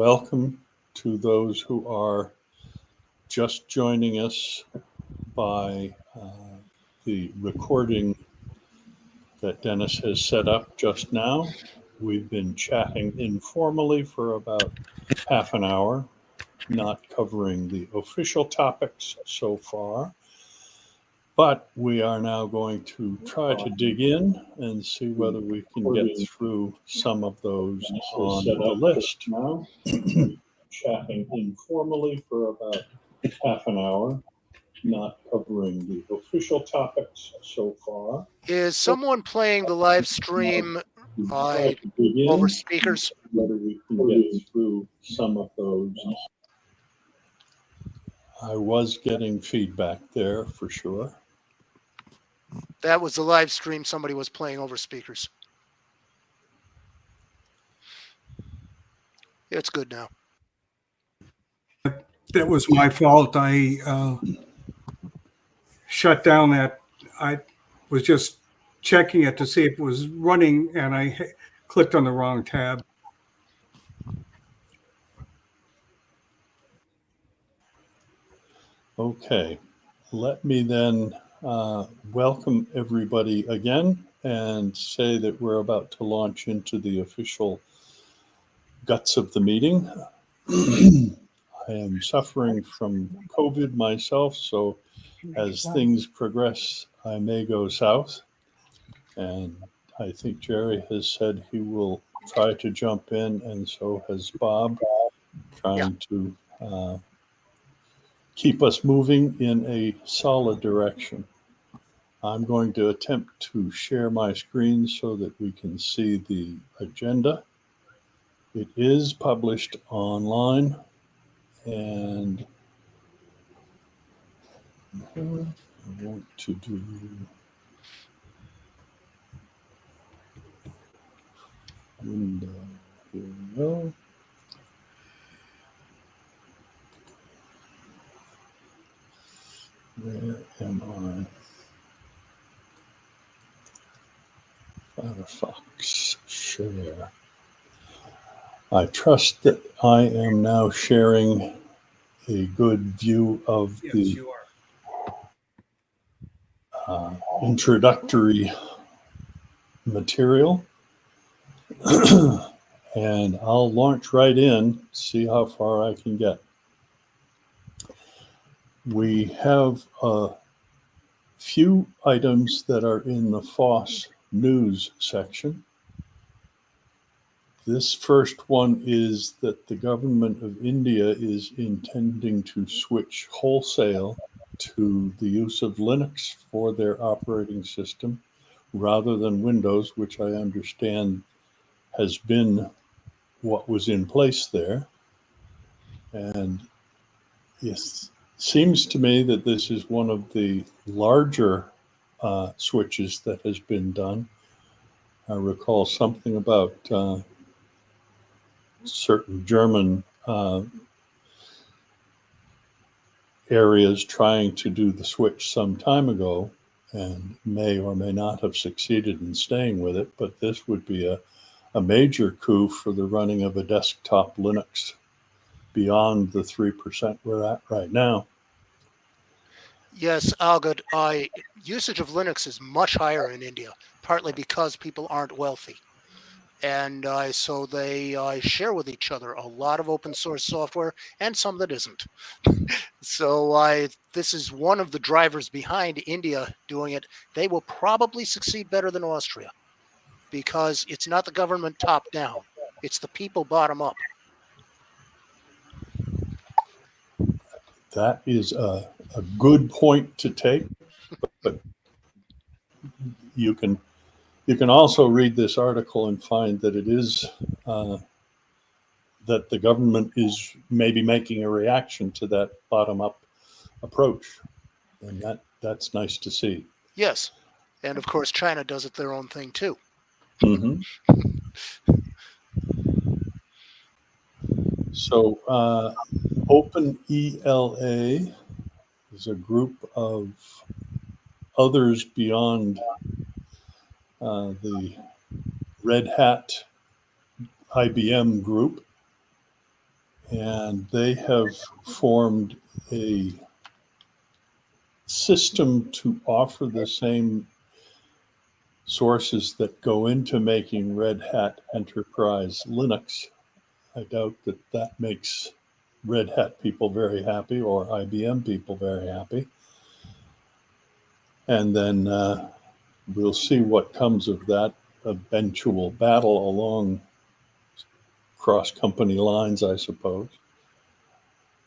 welcome to those who are just joining us by the recording that Dennis has set up just now. We've been chatting informally for about half an hour, not covering the official topics so far. But we are now going to try to dig in and see whether we can get through some of those on the list. Now, chatting informally for about half an hour, not covering the official topics so far. Is someone playing the live stream over speakers? Whether we can get through some of those. I was getting feedback there for sure. That was the live stream somebody was playing over speakers. It's good now. That was my fault. I shut down that. I was just checking it to see if it was running, and I clicked on the wrong tab. Okay, let me then welcome everybody again and say that we're about to launch into the official guts of the meeting. I am suffering from COVID myself, so as things progress, I may go south. And I think Jerry has said he will try to jump in, and so has Bob, trying to keep us moving in a solid direction. I'm going to attempt to share my screen so that we can see the agenda. It is published online, and I want to do window. Here we go. Where am I? Firefox share. I trust that I am now sharing a good view of the introductory material. And I'll launch right in, see how far I can get. We have a few items that are in the FOSS news section. This first one is that the government of India is intending to switch wholesale to the use of Linux for their operating system rather than Windows, which I understand has been what was in place there. And yes, seems to me that this is one of the larger switches that has been done. I recall something about certain German areas trying to do the switch some time ago and may or may not have succeeded in staying with it, but this would be a major coup for the running of a desktop Linux beyond the 3% we're at right now. Yes, Algod, usage of Linux is much higher in India, partly because people aren't wealthy. And so they share with each other a lot of open source software and some that isn't. So this is one of the drivers behind India doing it. They will probably succeed better than Austria because it's not the government top down. It's the people bottom up. That is a good point to take, but you can also read this article and find that it is that the government is maybe making a reaction to that bottom-up approach, and that's nice to see. Yes, and of course China does it their own thing too. Mm-hmm. So OpenELA is a group of others beyond the Red Hat IBM group and they have formed a system to offer the same sources that go into making Red Hat Enterprise Linux. I doubt that that makes Red Hat people very happy or IBM people very happy. And then we'll see what comes of that eventual battle along cross-company lines, I suppose.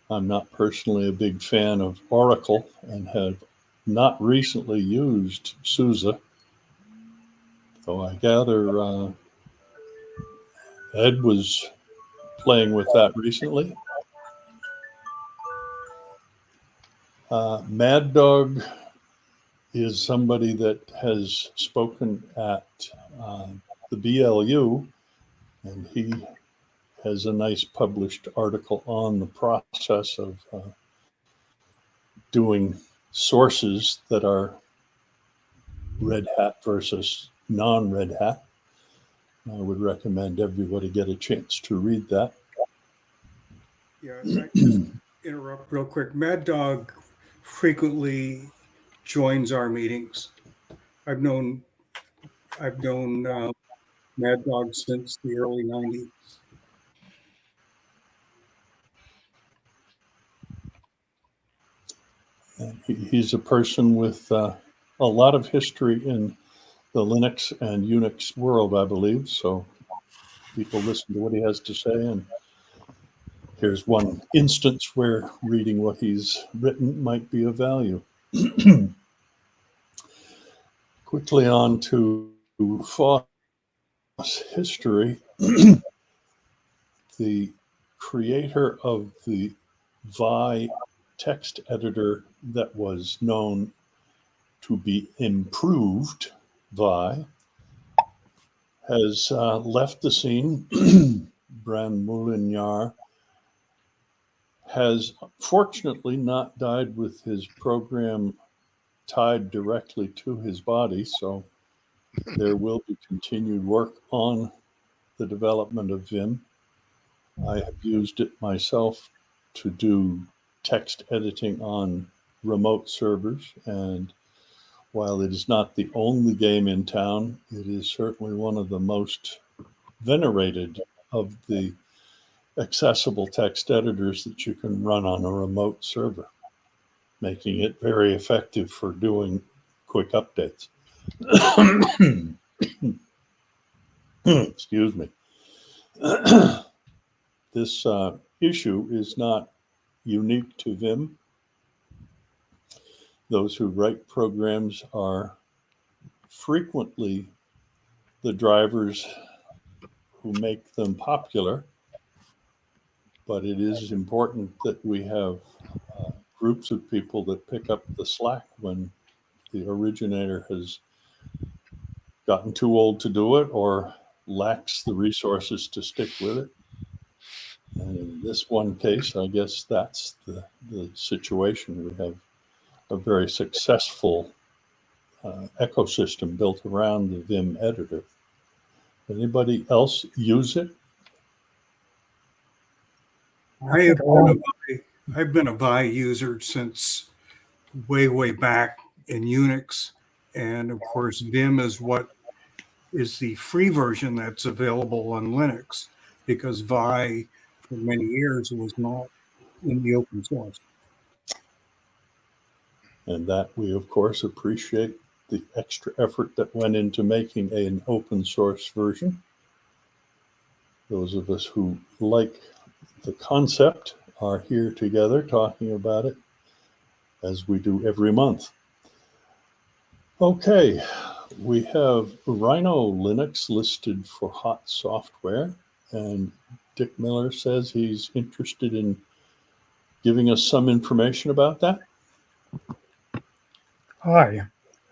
I'm not personally a big fan of Oracle and have not recently used SUSE. So I gather Ed was playing with that recently. Mad Dog is somebody that has spoken at the BLU, and he has a nice published article on the process of doing sources that are Red Hat versus non-Red Hat. I would recommend everybody get a chance to read that. Yeah, if I can interrupt real quick. Mad Dog frequently joins our meetings. I've known Mad Dog since the early 90s. And he's a person with a lot of history in the Linux and Unix world, I believe. So people listen to what he has to say. And here's one instance where reading what he's written might be of value. Quickly on to FOSS history. The creator of the Vi text editor that was known to be improved Vi has left the scene. Bran Moulinar has fortunately not died with his program tied directly to his body, so there will be continued work on the development of Vim. I have used it myself to do text editing on remote servers, and while it is not the only game in town, it is certainly one of the most venerated of the accessible text editors that you can run on a remote server, making it very effective for doing quick updates. Excuse me. This issue is not unique to Vim. Those who write programs are frequently the drivers who make them popular, but it is important that we have groups of people that pick up the slack when the originator has gotten too old to do it or lacks the resources to stick with it. And in this one case, I guess that's the situation. We have a very successful ecosystem built around the Vim editor. Anybody else use it? I've been a Vi user since way back in Unix. And of course, Vim is what is the free version that's available on Linux, because Vi for many years was not in the open source. And that we, of course, appreciate the extra effort that went into making an open source version. Those of us who like the concept are here together talking about it as we do every month. Okay, we have Rhino Linux listed for hot software, and Dick Miller says he's interested in giving us some information about that. Hi,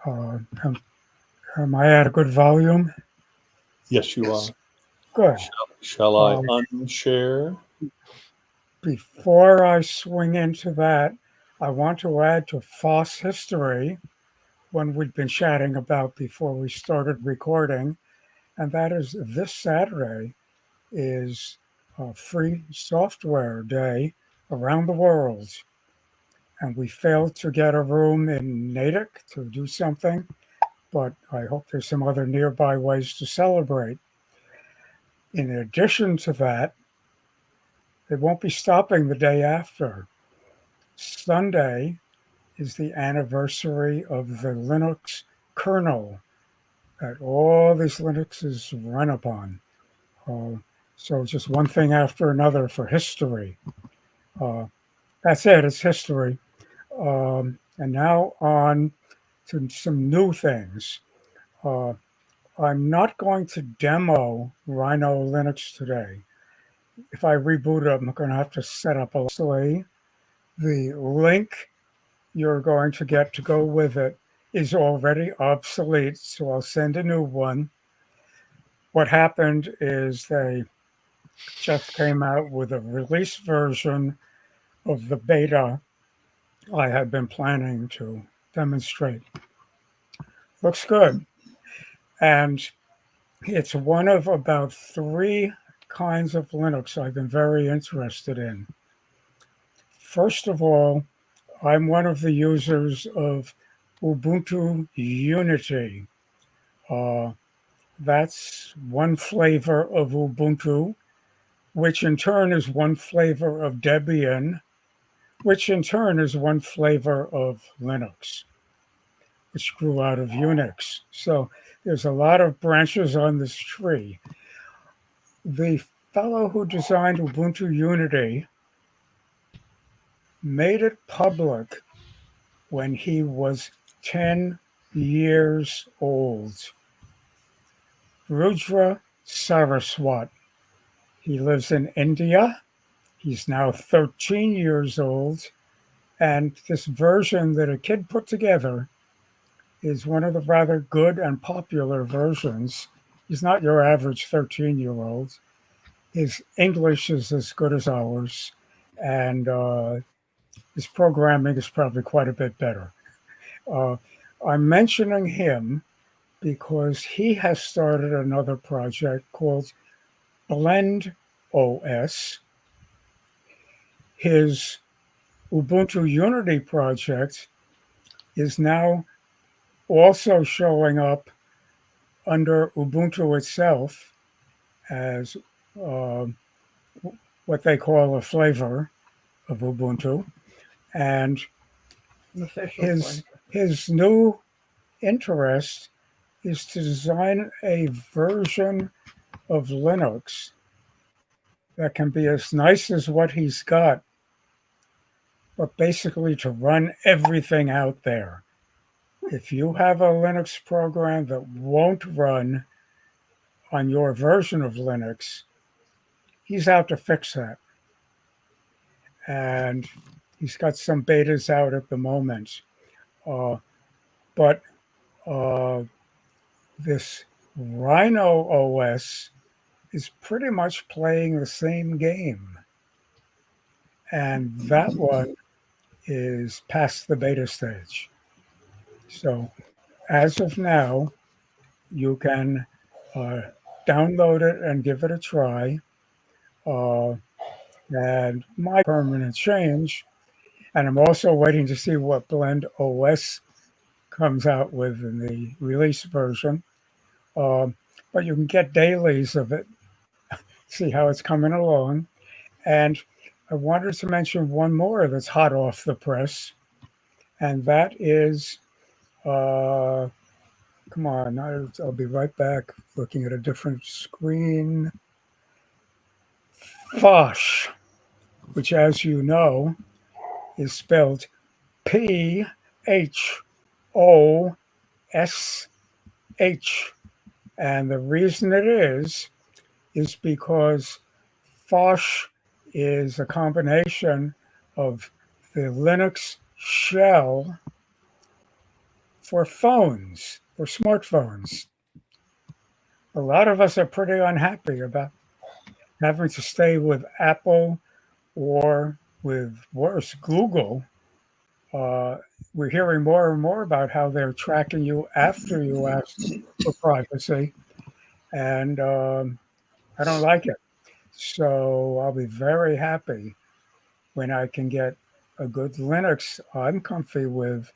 am I at a good volume? Yes, you Yes. are. Good. Shall I unshare? Before I swing into that, I want to add to FOSS history one we've been chatting about before we started recording, and that is this Saturday is Free Software Day around the world. And we failed to get a room in Natick to do something, but I hope there's some other nearby ways to celebrate. In addition to that, they won't be stopping the day after. Sunday is the anniversary of the Linux kernel that all these Linuxes run upon. So just one thing after another for history. That's it, it's history. And now on to some new things. I'm not going to demo Rhino Linux today. If I reboot it, I'm going to have to set up a the link you're going to get to go with it is already obsolete, so I'll send a new one. What happened is they just came out with a release version of the beta I had been planning to demonstrate. Looks good. And it's one of about 3 kinds of Linux I've been very interested in. First of all, I'm one of the users of Ubuntu Unity. That's one flavor of Ubuntu, which in turn is one flavor of Debian, which in turn is one flavor of Linux, which grew out of Unix. So there's a lot of branches on this tree. The fellow who designed Ubuntu Unity made it public when he was 10 years old. Rudra Saraswat. He lives in India. He's now 13 years old. And this version that a kid put together is one of the rather good and popular versions. He's not your average 13-year-old. His English is as good as ours. And his programming is probably quite a bit better. I'm mentioning him because he has started another project called Blend OS. His Ubuntu Unity project is now also showing up under Ubuntu itself as what they call a flavor of Ubuntu. And his new interest is to design a version of Linux that can be as nice as what he's got, but basically to run everything out there. If you have a Linux program that won't run on your version of Linux, he's out to fix that. And he's got some betas out at the moment. But this Rhino OS is pretty much playing the same game. And that one is past the beta stage. So as of now, you can download it and give it a try. And my permanent change, and I'm also waiting to see what Blend OS comes out with in the release version. But you can get dailies of it, see how it's coming along. And I wanted to mention one more that's hot off the press, and that is, come on, I'll be right back looking at a different screen. FOSS, which, as you know, is spelled PHOSH. And the reason it is because FOSS is a combination of the Linux shell for phones, for smartphones. A lot of us are pretty unhappy about having to stay with Apple or with worse, Google. We're hearing more and more about how they're tracking you after you ask for privacy. And I don't like it. So I'll be very happy when I can get a good Linux I'm comfy with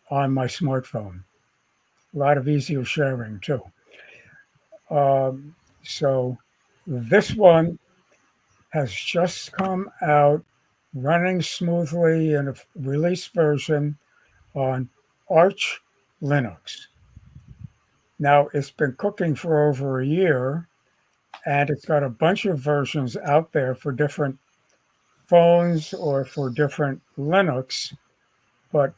on my smartphone. A lot of easier sharing too. So this one has just come out running smoothly in a release version on Arch Linux. Now it's been cooking for over a year and it's got a bunch of versions out there for different phones or for different Linux, but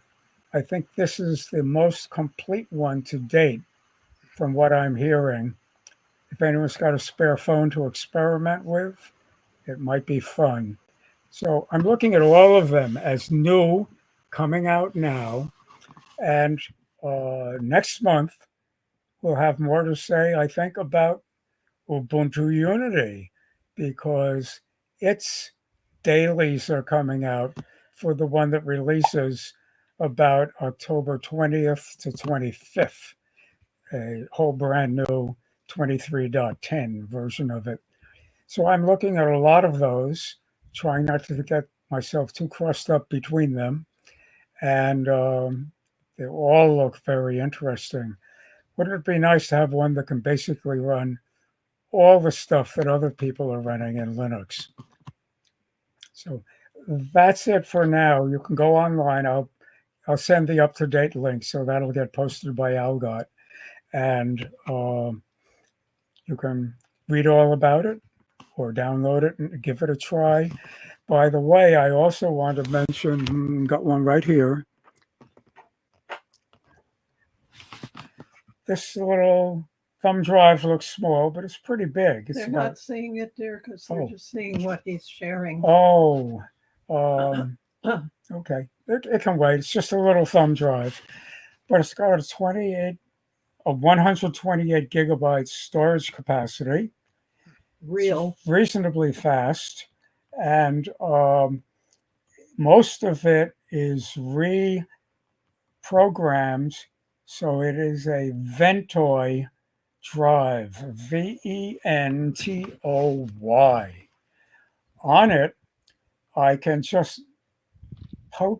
I think this is the most complete one to date from what I'm hearing. If anyone's got a spare phone to experiment with, it might be fun. So I'm looking at all of them as new, coming out now. And next month, we'll have more to say, I think, about Ubuntu Unity because its dailies are coming out for the one that releases about October 20th to 25th, a whole brand new 23.10 version of it. So I'm looking at a lot of those, trying not to get myself too crossed up between them. And they all look very interesting. Wouldn't it be nice to have one that can basically run all the stuff that other people are running in Linux? So that's it for now. You can go online. I'll send the up to date link, so that'll get posted by Algot, and you can read all about it or download it and give it a try. By the way, I also want to mention, got one right here. This little thumb drive looks small, but it's pretty big. It's They're about, not seeing it there because they're Oh. just seeing what he's sharing. oh, okay. It can wait. It's just a little thumb drive, but it's got a 128 gigabytes storage capacity, Real. reasonably fast, and most of it is reprogrammed. So it is a Ventoy drive, Ventoy. On it, I can just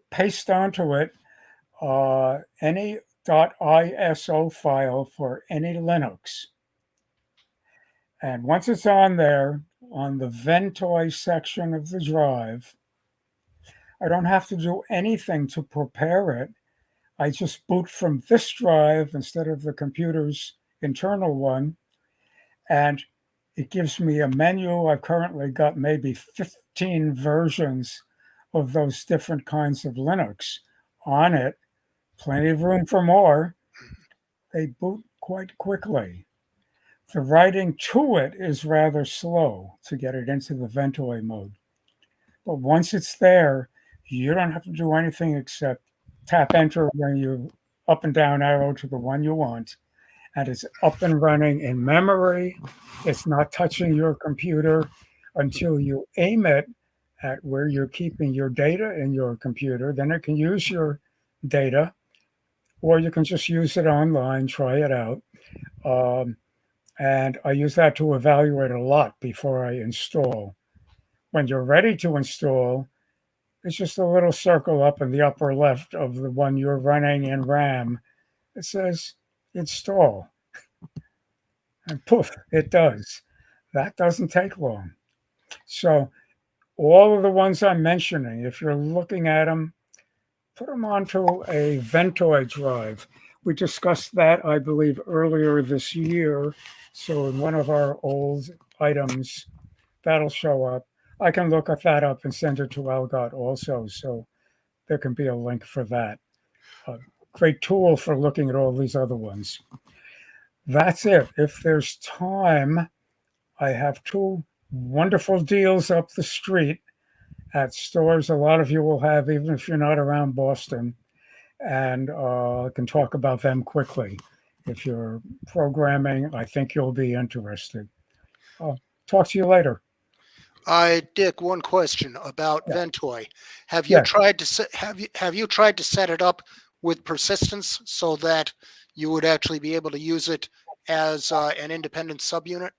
paste onto it any .iso file for any Linux. And once it's on there, on the Ventoy section of the drive, I don't have to do anything to prepare it. I just boot from this drive instead of the computer's internal one, and it gives me a menu. I've currently got maybe 15 versions of those different kinds of Linux on it. Plenty of room for more. They boot quite quickly. The writing to it is rather slow to get it into the Ventoy mode. But once it's there, you don't have to do anything except tap enter when you up and down arrow to the one you want. And it's up and running in memory. It's not touching your computer until you aim it at where you're keeping your data in your computer. Then it can use your data, or you can just use it online, try it out. And I use that to evaluate a lot before I install. When you're ready to install, it's just a little circle up in the upper left of the one you're running in RAM. It says install. And poof, it does. That doesn't take long. So all of the ones I'm mentioning, if you're looking at them, put them onto a Ventoy drive. We discussed that, I believe, earlier this year. So in one of our old items, that'll show up. I can look at that up and send it to Algot also. So there can be a link for that. A great tool for looking at all these other ones. That's it. If there's time, I have two wonderful deals up the street at stores a lot of you will have, even if you're not around Boston. And I can talk about them quickly. If you're programming, I think you'll be interested. Talk to you later. Dick, one question about Yeah. Ventoy. Have you Yeah. tried to have you tried to set it up with persistence so that you would actually be able to use it as an independent subunit?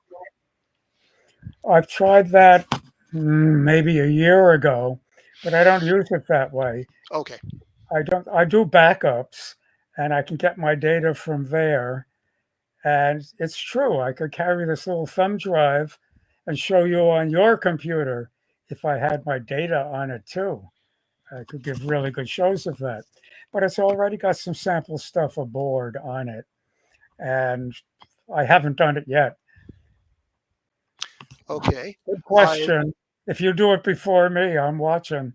I've tried that maybe a year ago, but I don't use it that way. Okay. I do backups and I can get my data from there. And it's true, I could carry this little thumb drive and show you on your computer if I had my data on it too. I could give really good shows of that. But it's already got some sample stuff aboard on it. And I haven't done it yet. Okay. Good question. If you do it before me, I'm watching.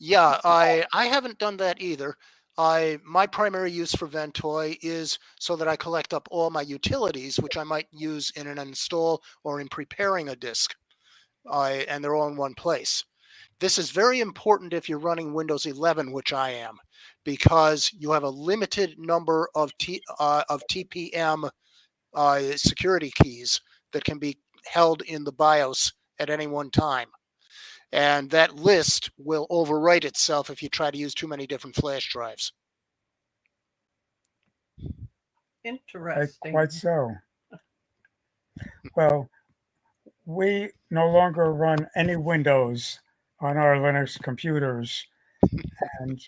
Yeah, I haven't done that either. My primary use for Ventoy is so that I collect up all my utilities, which I might use in an install or in preparing a disk. And they're all in one place. This is very important if you're running Windows 11, which I am, because you have a limited number of TPM security keys that can be held in the BIOS at any one time. And that list will overwrite itself if you try to use too many different flash drives. Interesting. Quite so. Well, we no longer run any Windows on our Linux computers, and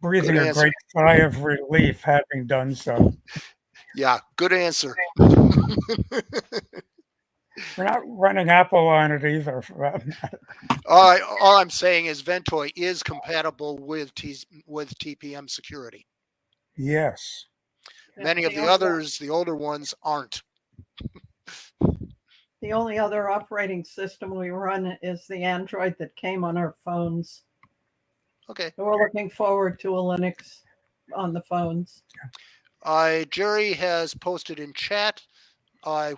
breathing Good a answer. great sigh of relief having done so. Yeah, good answer. We're not running Apple on it either, for that matter. All I'm saying is Ventoy is compatible with TPM security. Yes. Many of the others, the older ones, aren't. The only other operating system we run is the Android that came on our phones. Okay. So we're looking forward to a Linux on the phones. Jerry has posted in chat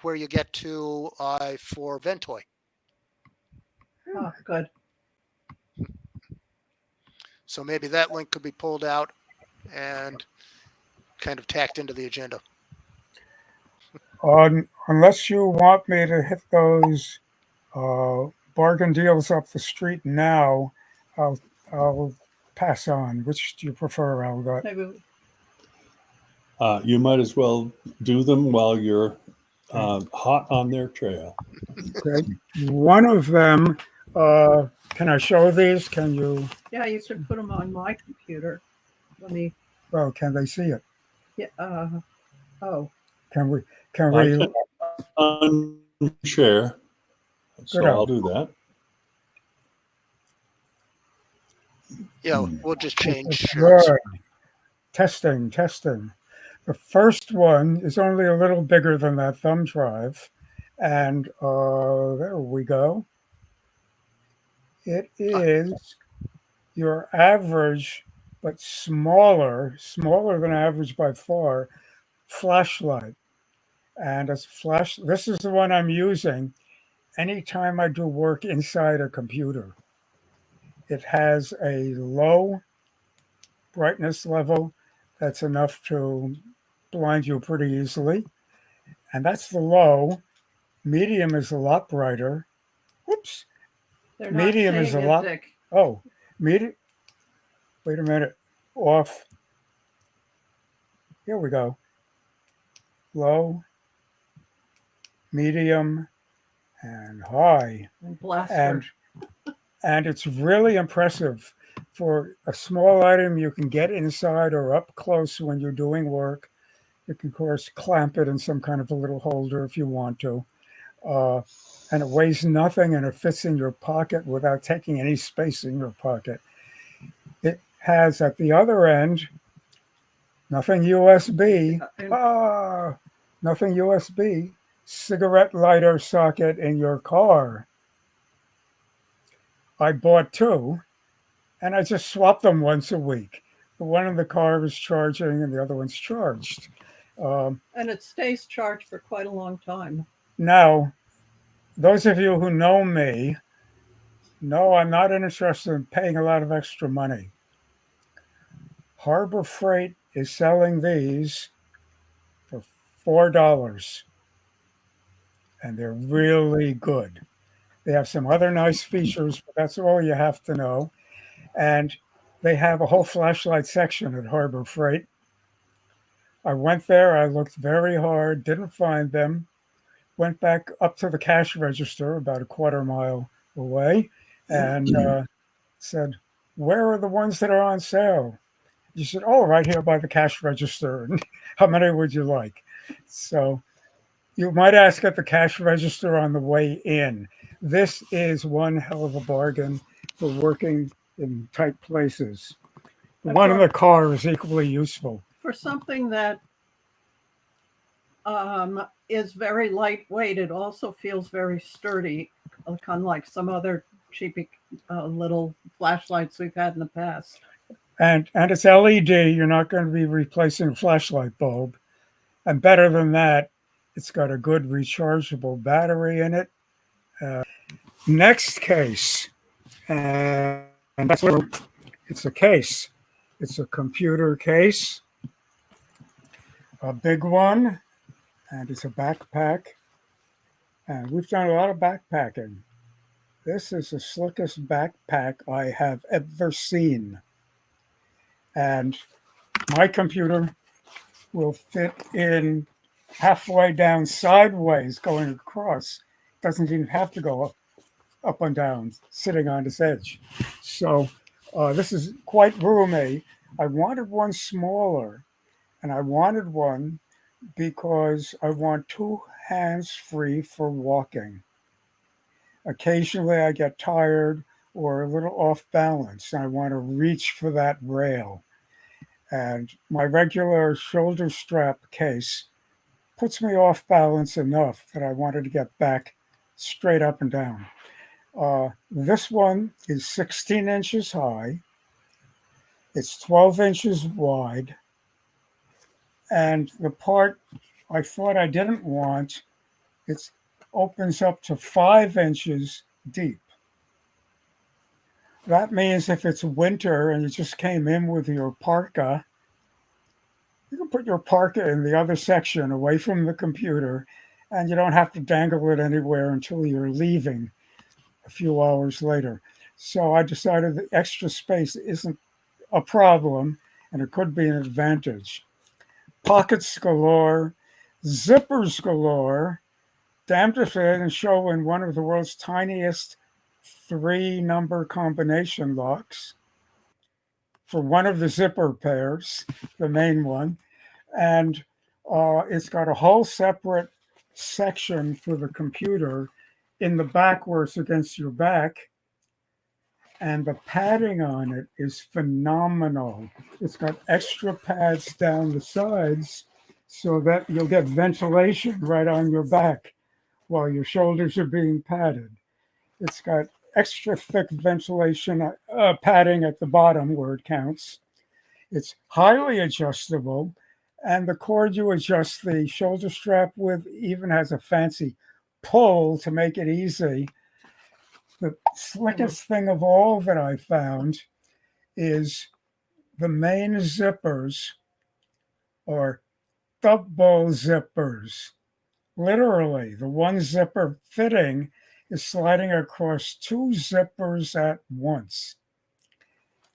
where you get to for Ventoy. Oh, good. So maybe that link could be pulled out and kind of tacked into the agenda. Unless you want me to hit those bargain deals up the street now, I'll pass on. Which do you prefer, Algot? Maybe You might as well do them while you're hot on their trail. Okay. One of them, can I show these? Can you? yeah, you should put them on my computer. Let me. Well, can they see it? Yeah. Oh. Can we? Can I we? can unshare, so Good. I'll do that. Yeah, we'll just change shares. Good. Testing. The first one is only a little bigger than that thumb drive. And there we go. It is your average, but smaller than average by far, flashlight. And as flash, this is the one I'm using anytime I do work inside a computer. It has a low brightness level that's enough to blind you pretty easily. And that's the low. Medium is a lot brighter. Whoops. They're not Medium is a seeing it, lot. Dick. Oh, medium. Wait a minute. Off. Here we go. Low, medium, and high. And blaster. And it's really impressive. For a small item you can get inside or up close when you're doing work. You can, of course, clamp it in some kind of a little holder if you want to. And it weighs nothing and it fits in your pocket without taking any space in your pocket. It has at the other end, nothing USB. Nothing USB. Cigarette lighter socket in your car. I bought two and I just swap them once a week. The one in the car is charging and the other one's charged. And it stays charged for quite a long time. Now, those of you who know me know I'm not interested in paying a lot of extra money. Harbor Freight is selling these for $4, and they're really good. They have some other nice features, but that's all you have to know. And they have a whole flashlight section at Harbor Freight. I went there, I looked very hard, didn't find them. went back up to the cash register about a quarter mile away and said, "Where are the ones that are on sale?" You said, "Oh, right here by the cash register." How many would you like? So you might ask at the cash register on the way in. This is one hell of a bargain for working in tight places. The And one in the car is equally useful. for something that is very lightweight, it also feels very sturdy, kind of like some other cheapy little flashlights we've had in the past. And it's LED. You're not going to be replacing a flashlight bulb. And better than that, it's got a good rechargeable battery in it. Next case, and that's where it's a case. It's a computer case, a big one, and it's a backpack. And we've done a lot of backpacking. This is the slickest backpack I have ever seen. And my computer will fit in halfway down sideways going across. Doesn't even have to go up and down, sitting on its edge. So this is quite roomy. I wanted one smaller, and I wanted one because I want two hands free for walking. Occasionally I get tired or a little off balance, and I want to reach for that rail. And my regular shoulder strap case puts me off balance enough that I wanted to get back straight up and down. This one is 16 inches high. It's 12 inches wide. And the part I thought I didn't want, it opens up to 5 inches deep. That means if it's winter and you just came in with your parka, you can put your parka in the other section away from the computer, and you don't have to dangle it anywhere until you're leaving a few hours later. So I decided the extra space isn't a problem, and it could be an advantage. Pockets galore, zippers galore, damned if they didn't show in one of the world's tiniest 3-number combination locks for one of the zipper pairs, the main one. And it's got a whole separate section for the computer in the back where it's against your back. And the padding on it is phenomenal. It's got extra pads down the sides so that you'll get ventilation right on your back while your shoulders are being padded. It's got extra thick ventilation padding at the bottom where it counts. It's highly adjustable, and the cord you adjust the shoulder strap with even has a fancy pull to make it easy. The slickest thing of all that I found is the main zippers are double zippers. Literally, the one zipper fitting is sliding across 2 zippers at once.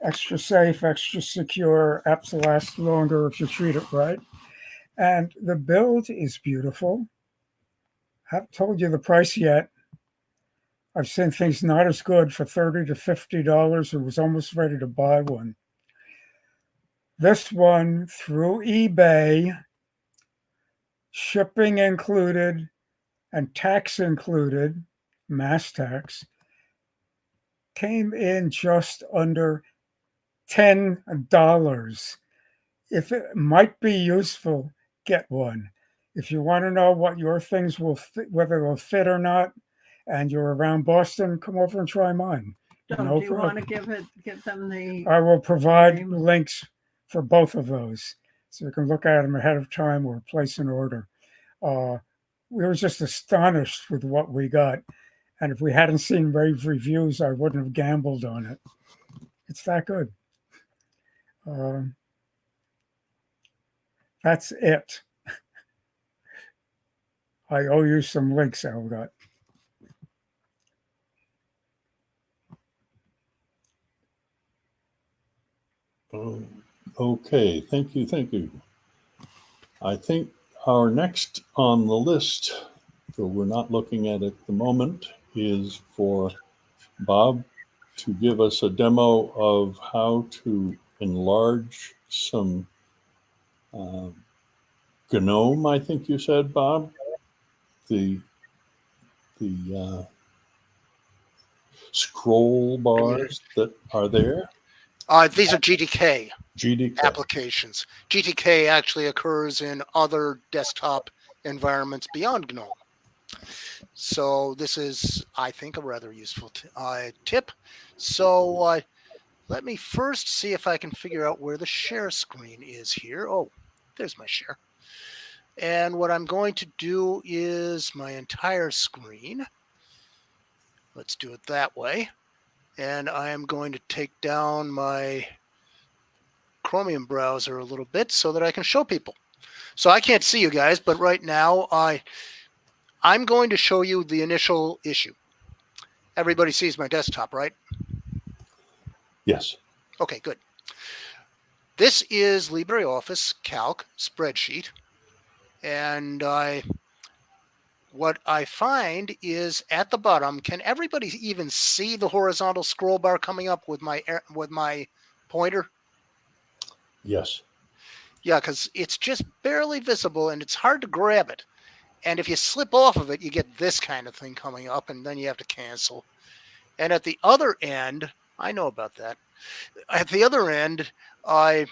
Extra safe, extra secure, apps last longer if you treat it right. And the build is beautiful. Haven't told you the price yet. I've seen things not as good for $30 to $50 and was almost ready to buy one. This one through eBay, shipping included and tax included, mass tax, came in just under $10. If it might be useful, get one. If you want to know what your things will fit, whether they'll fit or not, and you're around Boston, come over and try mine. Do you want to give them the? I will provide links for both of those, so you can look at them ahead of time or place an order. We were just astonished with what we got, and if we hadn't seen rave reviews, I wouldn't have gambled on it. It's that good. That's it. I owe you some links, Elgot. Oh, okay, thank you, thank you. I think our next on the list though we're not looking at it at the moment, is for Bob to give us a demo of how to enlarge some GNOME, I think you said, Bob, the scroll bars that are there. These are GTK GDK. applications. GTK actually occurs in other desktop environments beyond GNOME. So this is, I think, a rather useful tip. So let me first see if I can figure out where the share screen is here. Oh, there's my share. And what I'm going to do is my entire screen. Let's do it that way. And I am going to take down my Chromium browser a little bit so that I can show people. So I can't see you guys, but right now I'm going to show you the initial issue. Everybody sees my desktop, right? Yes. Okay, good. This is LibreOffice Calc spreadsheet. And what I find is at the bottom, can everybody even see the horizontal scroll bar coming up with my pointer? Yes. Yeah, because it's just barely visible and it's hard to grab it. And if you slip off of it, you get this kind of thing coming up, and then you have to cancel. And at the other end, I know about that. At the other end, the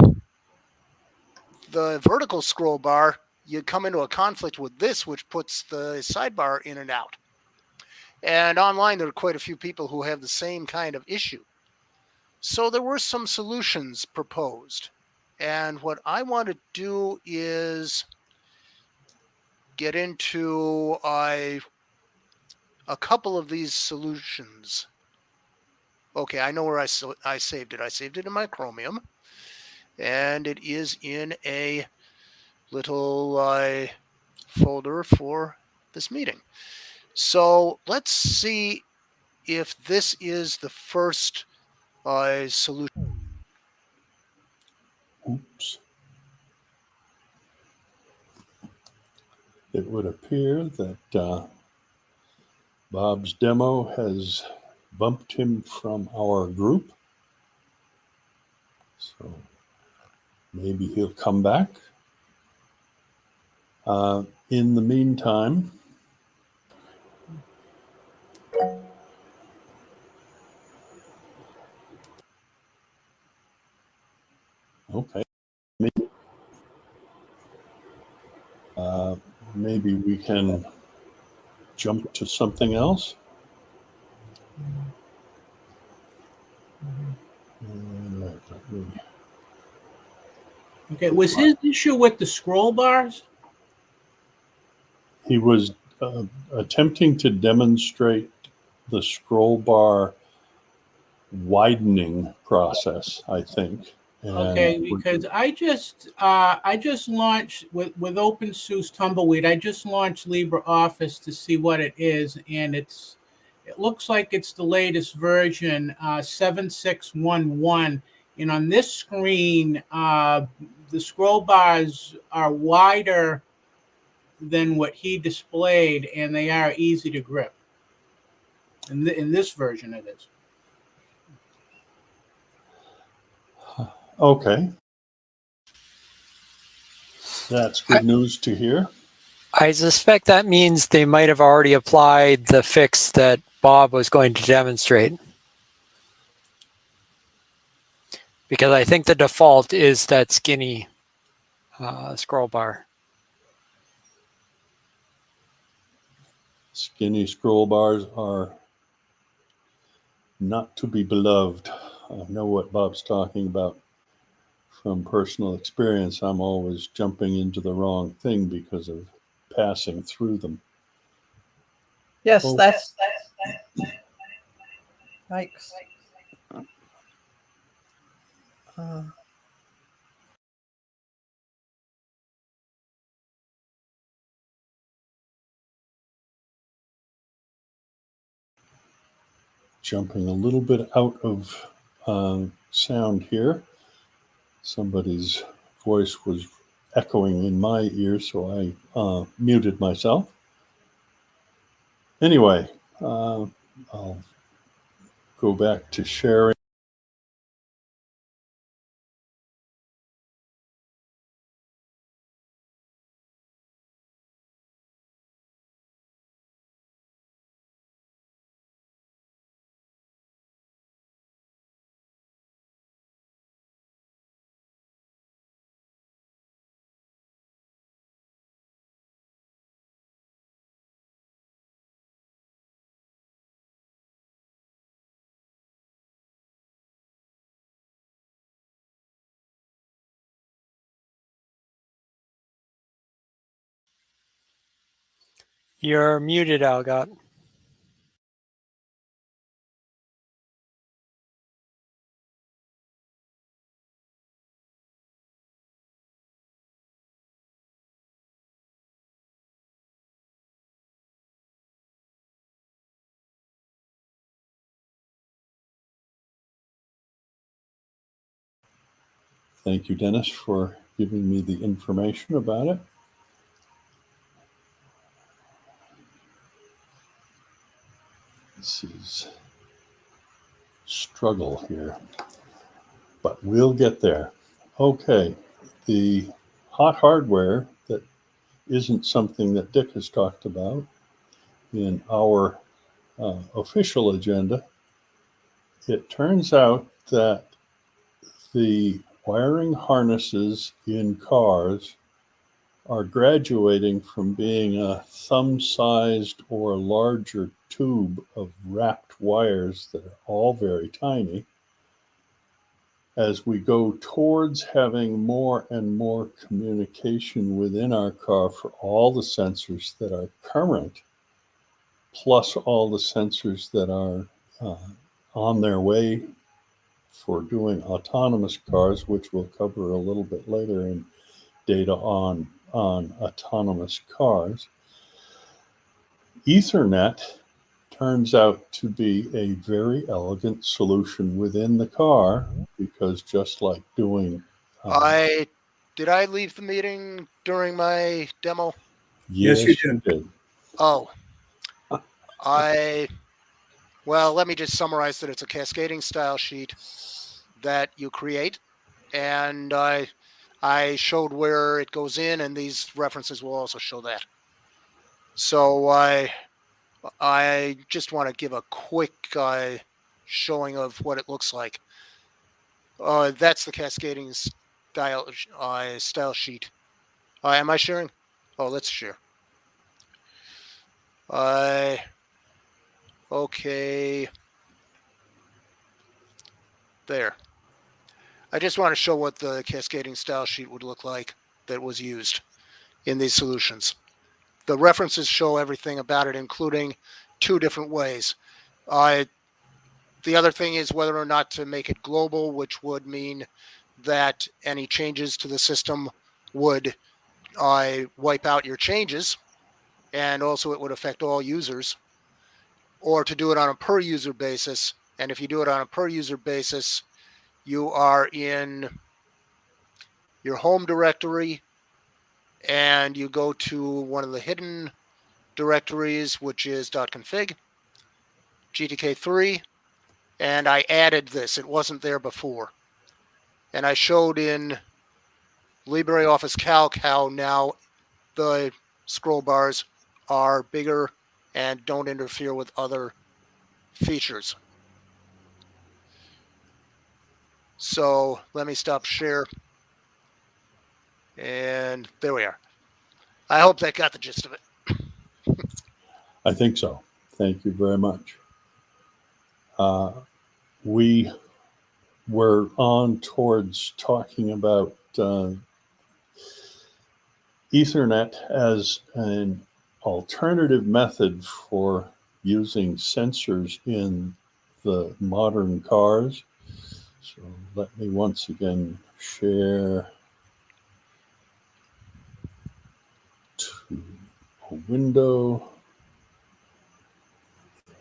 vertical scroll bar, you come into a conflict with this, which puts the sidebar in and out. And online, there are quite a few people who have the same kind of issue. So there were some solutions proposed. And what I want to do is get into a couple of these solutions. Okay, I know where I saved it. I saved it in my Chromium. And it is in a little folder for this meeting. So let's see if this is the first solution. Oops. It would appear that Bob's demo has bumped him from our group. So maybe he'll come back. In the meantime, okay, maybe we can jump to something else. Okay, was his issue with the scroll bars? He was attempting to demonstrate the scroll bar widening process, I think. Okay, because I just launched with OpenSUSE Tumbleweed. I just launched LibreOffice to see what it is, and it looks like it's the latest version, 7611. And on this screen, the scroll bars are wider than what he displayed, and they are easy to grip. In this version, it is. Okay. That's good news to hear. I suspect that means they might have already applied the fix that Bob was going to demonstrate. Because I think the default is that skinny scroll bar. Skinny scroll bars are not to be beloved. I know what Bob's talking about from personal experience. I'm always jumping into the wrong thing because of passing through them. Yes, Oh. that's yikes. Jumping a little bit out of sound here. Somebody's voice was echoing in my ear, so I muted myself. Anyway, I'll go back to sharing. You're muted, Algot. Thank you, Dennis, for giving me the information about it. This is struggle here, but we'll get there. Okay, the hot hardware that isn't something that Dick has talked about in our official agenda. It turns out that the wiring harnesses in cars are graduating from being a thumb-sized or larger tube of wrapped wires that are all very tiny, as we go towards having more and more communication within our car for all the sensors that are current, plus all the sensors that are on their way for doing autonomous cars, which we'll cover a little bit later in data on autonomous cars. Ethernet turns out to be a very elegant solution within the car, because just like doing Did I leave the meeting during my demo? Yes, yes, you you did. Oh, well, let me just summarize that it's a cascading style sheet that you create, and I showed where it goes in, and these references will also show that. So I just want to give a quick showing of what it looks like. That's the cascading style sheet. Am I sharing? Oh, let's share. Okay. There. I just want to show what the cascading style sheet would look like that was used in these solutions. The references show everything about it, including two different ways. The other thing is whether or not to make it global, which would mean that any changes to the system would wipe out your changes, and also it would affect all users, or to do it on a per user basis. And if you do it on a per user basis, you are in your home directory and you go to one of the hidden directories, which is .config, GTK3, and I added this. It wasn't there before. And I showed in LibreOffice Calc how now the scroll bars are bigger and don't interfere with other features. So let me stop share. And there we are. I hope that got the gist of it. I think so. Thank you very much. We were on towards talking about Ethernet as an alternative method for using sensors in the modern cars. So let me once again share to a window.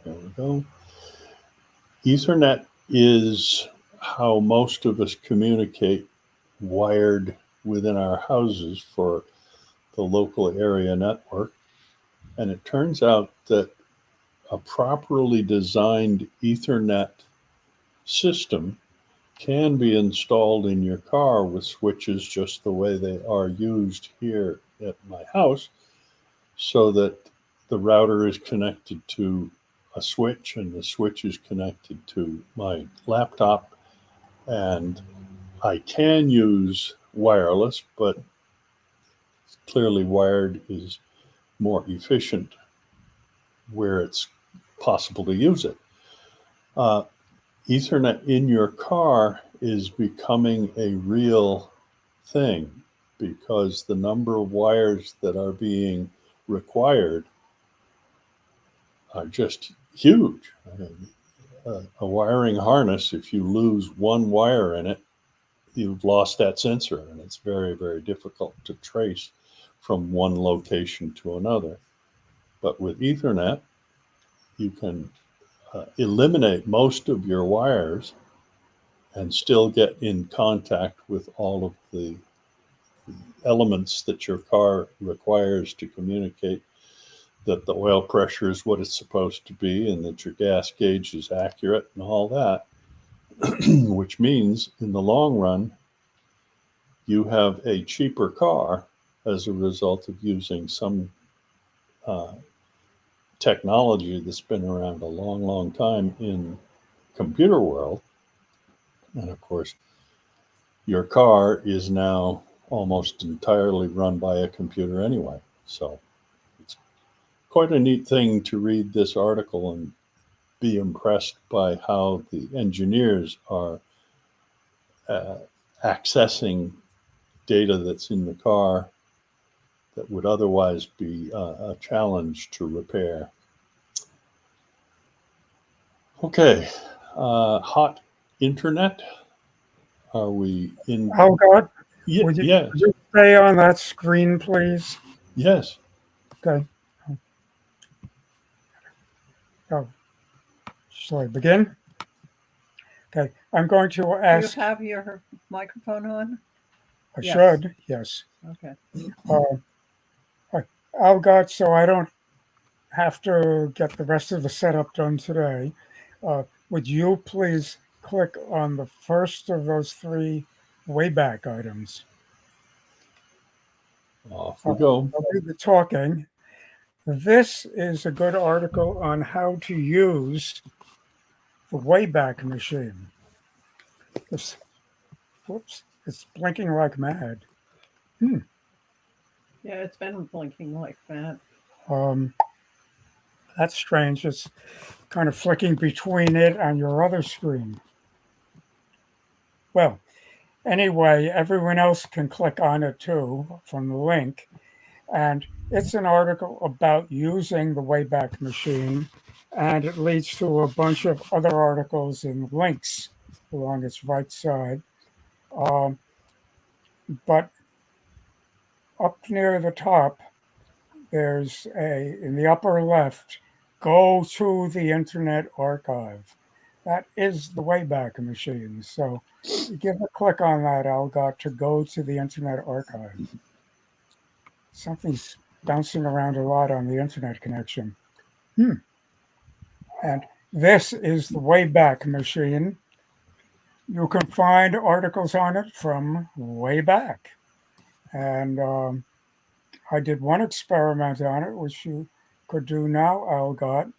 There we go. Ethernet is how most of us communicate wired within our houses for the local area network. And it turns out that a properly designed Ethernet system can be installed in your car with switches just the way they are used here at my house, so that the router is connected to a switch and the switch is connected to my laptop, and I can use wireless, but clearly wired is more efficient where it's possible to use it. Ethernet in your car is becoming a real thing because the number of wires that are being required are just huge. I mean, a wiring harness, if you lose one wire in it, you've lost that sensor, and it's very, very difficult to trace from one location to another. But with Ethernet, you can eliminate most of your wires and still get in contact with all of the elements that your car requires to communicate that the oil pressure is what it's supposed to be and that your gas gauge is accurate and all that, which means in the long run, you have a cheaper car as a result of using some technology that's been around a long, long time in computer world. And of course, your car is now almost entirely run by a computer anyway. So it's quite a neat thing to read this article and be impressed by how the engineers are accessing data that's in the car that would otherwise be a challenge to repair. Okay, hot internet. Are we in? Oh, God. Yes. Would you stay on that screen, please? Yes. Okay. Oh, shall I begin? Okay. I'm going to Do you ask. have your microphone on? I Yes. should. Yes. Okay. I've got, so I don't have to get the rest of the setup done today. Would you please click on the first of those three Wayback items? Off we go. I'll do the talking. This is a good article on how to use the Wayback Machine. Whoops, it's blinking like mad. Yeah, it's been blinking like that. That's strange. It's kind of flicking between it and your other screen. Well, anyway, everyone else can click on it too from the link. And it's an article about using the Wayback Machine, and it leads to a bunch of other articles and links along its right side. But up near the top, there's in the upper left, go to the Internet Archive. That is the Wayback Machine. So you give a click on that, Algot, to go to the Internet Archive. Something's bouncing around a lot on the internet connection. And this is the Wayback Machine. You can find articles on it from way back. And I did one experiment on it, which you could do now, Algot,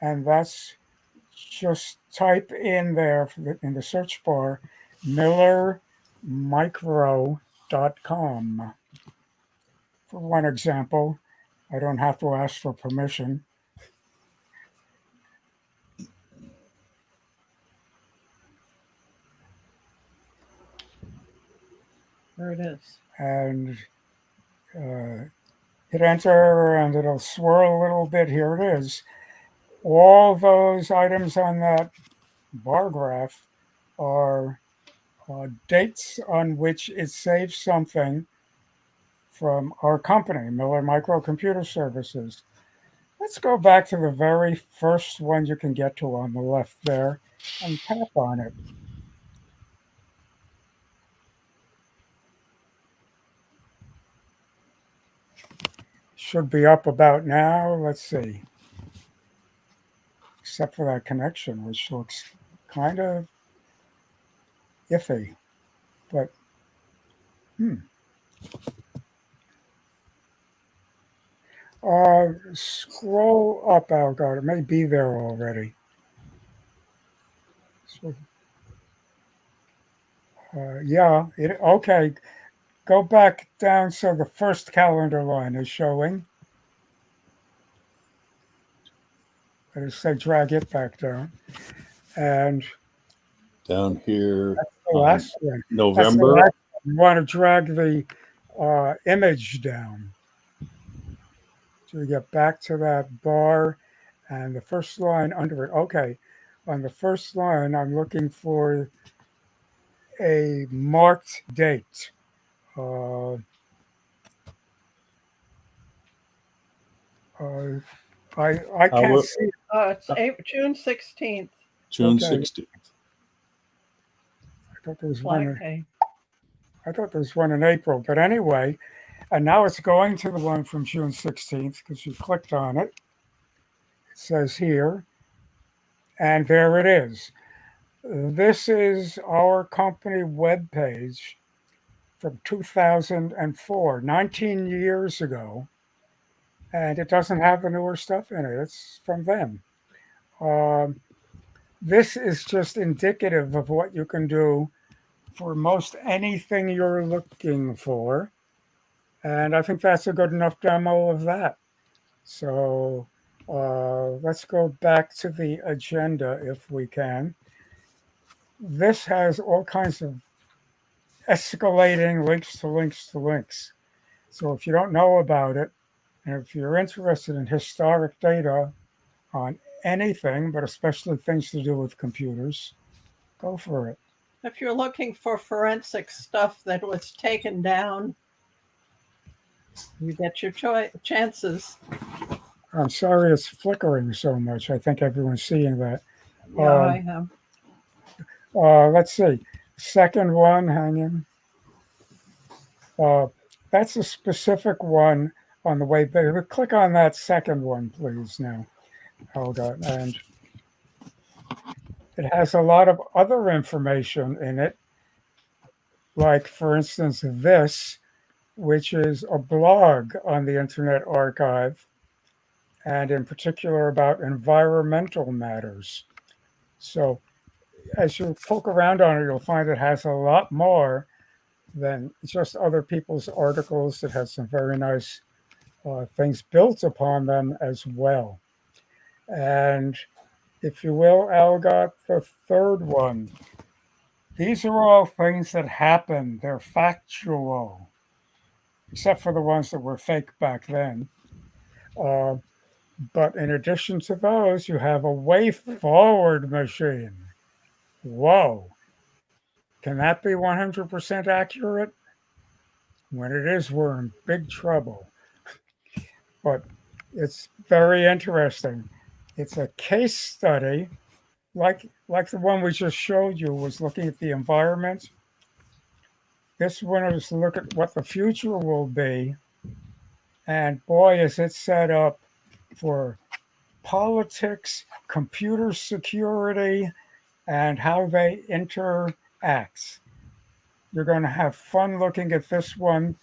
and that's just type in there in the search bar, millermicro.com. For one example, I don't have to ask for permission. There it is. And hit enter and it'll swirl a little bit. Here it is. All those items on that bar graph are dates on which it saves something from our company, Miller Microcomputer Services. Let's go back to the very first one you can get to on the left there and tap on it. Should be up about now. Let's see. except for that connection, which looks kind of iffy. But, scroll up, Algar. It may be there already. So, yeah, okay. Go back down so the first calendar line is showing. I just say drag it back down. And Down here, the last one. That's the November. last one. You want to drag the image down. So you get back to that bar and the first line under it. Okay. On the first line, I'm looking for a marked date. I can't see. It's June 16th. June Okay. 16th. I thought there was Flag one. Day. I thought there was one in April, but anyway, and now it's going to the one from June 16th because you clicked on it. It says here, and there it is. This is our company webpage from 2004, 19 years ago, and it doesn't have the newer stuff in it. It's from them. This is just indicative of what you can do for most anything you're looking for. And I think that's a good enough demo of that. So let's go back to the agenda if we can. This has all kinds of escalating links to links to links. So if you don't know about it, and if you're interested in historic data on anything, but especially things to do with computers, go for it. If you're looking for forensic stuff that was taken down, you get your chances. I'm sorry it's flickering so much. I think everyone's seeing that. Yeah, I have. Let's see. Second one, hanging. That's a specific one on the way back. Click on that second one, please, now. Hold on. And it has a lot of other information in it, like, for instance, this, which is a blog on the Internet Archive, and in particular about environmental matters. So as you poke around on it, you'll find it has a lot more than just other people's articles. It has some very nice things built upon them as well. And if you will, Al got the third one. These are all things that happen. They're factual, except for the ones that were fake back then. But in addition to those, you have a way forward machine. Whoa. Can that be 100% accurate? When it is, we're in big trouble. But it's very interesting. It's a case study, like the one we just showed you was looking at the environment. This one is to look at what the future will be. And boy, is it set up for politics, computer security, and how they interact. You're going to have fun looking at this one,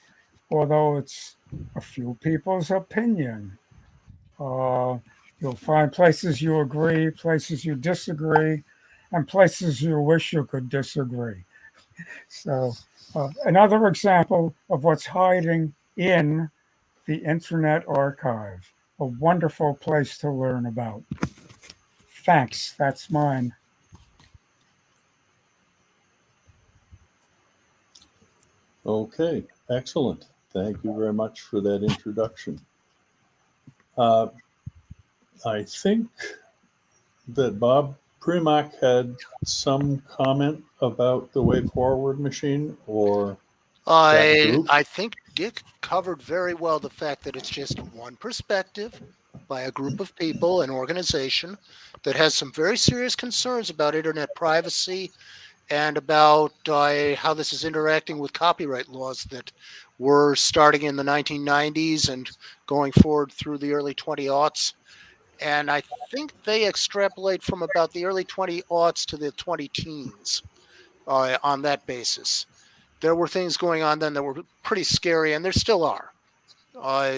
although it's a few people's opinion. You'll find places you agree, places you disagree, and places you wish you could disagree. So another example of what's hiding in the Internet Archive, a wonderful place to learn about. Thanks, that's mine. Okay, excellent. Thank you very much for that introduction. I think that Bob Primack had some comment about the way forward machine, or I think Dick covered very well the fact that it's just one perspective by a group of people, an organization that has some very serious concerns about internet privacy and about how this is interacting with copyright laws that were starting in the 1990s and going forward through the early 2000s. And I think they extrapolate from about the early 20 aughts to the 20 teens on that basis. There were things going on then that were pretty scary, and there still are.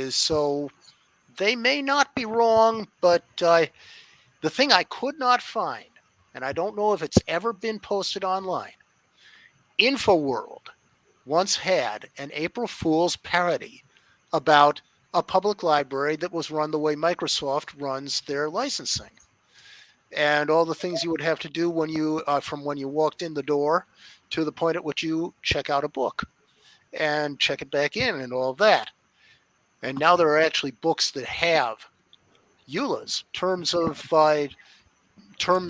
So they may not be wrong, but the thing I could not find, and I don't know if it's ever been posted online, InfoWorld once had an April Fool's parody about a public library that was run the way Microsoft runs their licensing. And all the things you would have to do when you, from when you walked in the door to the point at which you check out a book and check it back in and all of that. And now there are actually books that have EULAs, terms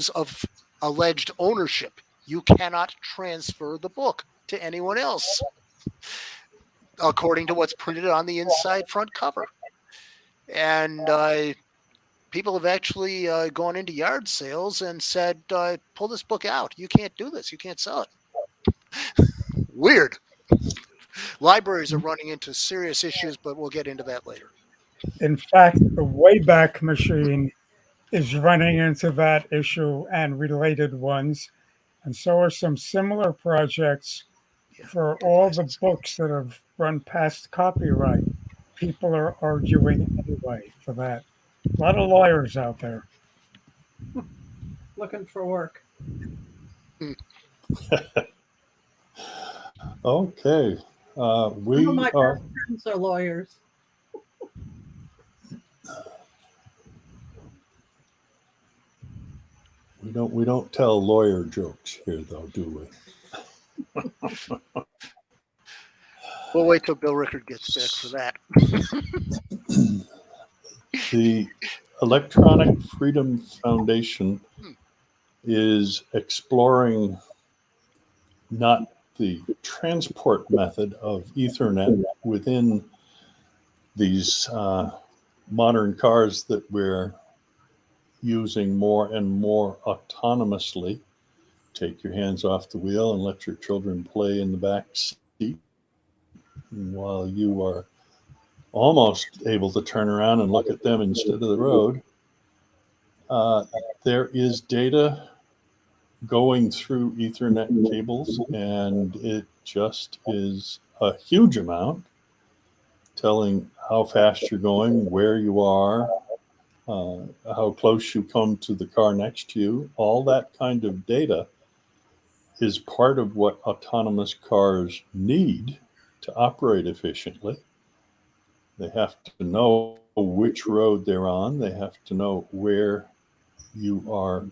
of alleged ownership. You cannot transfer the book to anyone else, according to what's printed on the inside front cover. And people have actually gone into yard sales and said, pull this book out. You can't do this. You can't sell it. Weird. Libraries are running into serious issues, but we'll get into that later. In fact, the Wayback Machine is running into that issue and related ones. And so are some similar projects Yeah. for all the books that have run past copyright. People are arguing anyway for that. A lot of lawyers out there. Looking for work. Okay. Some We of my are. best friends are lawyers. We don't tell lawyer jokes here, though, do we? We'll wait till Bill Rickard gets back for that. The Electronic Freedom Foundation is exploring not the transport method of Ethernet within these modern cars that we're using more and more autonomously. Take your hands off the wheel and let your children play in the back seat while you are almost able to turn around and look at them instead of the road. There is data going through Ethernet cables, and it just is a huge amount, telling how fast you're going, where you are, how close you come to the car next to you. All that kind of data is part of what autonomous cars need to operate efficiently. They have to know which road they're on. They have to know where you are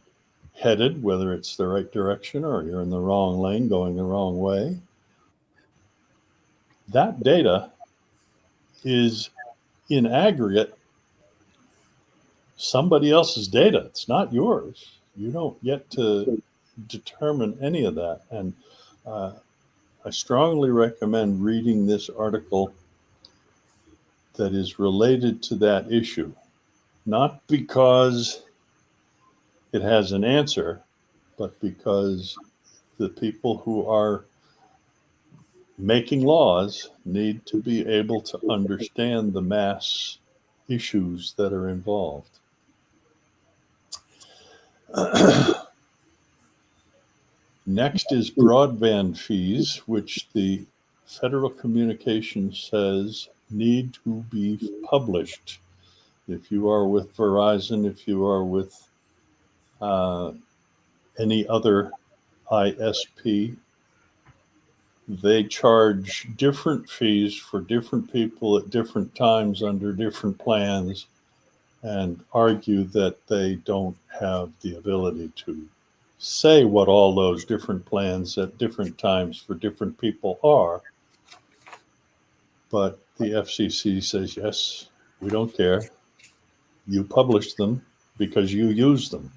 headed, whether it's the right direction or you're in the wrong lane going the wrong way. That data is in aggregate somebody else's data. It's not yours. You don't get to determine any of that. And I strongly recommend reading this article that is related to that issue, not because it has an answer, but because the people who are making laws need to be able to understand the mass issues that are involved. Next is broadband fees, which the Federal Communications says need to be published. If you are with Verizon, if you are with any other ISP, they charge different fees for different people at different times under different plans, and argue that they don't have the ability to say what all those different plans at different times for different people are. But the FCC says, yes, we don't care. You publish them because you use them.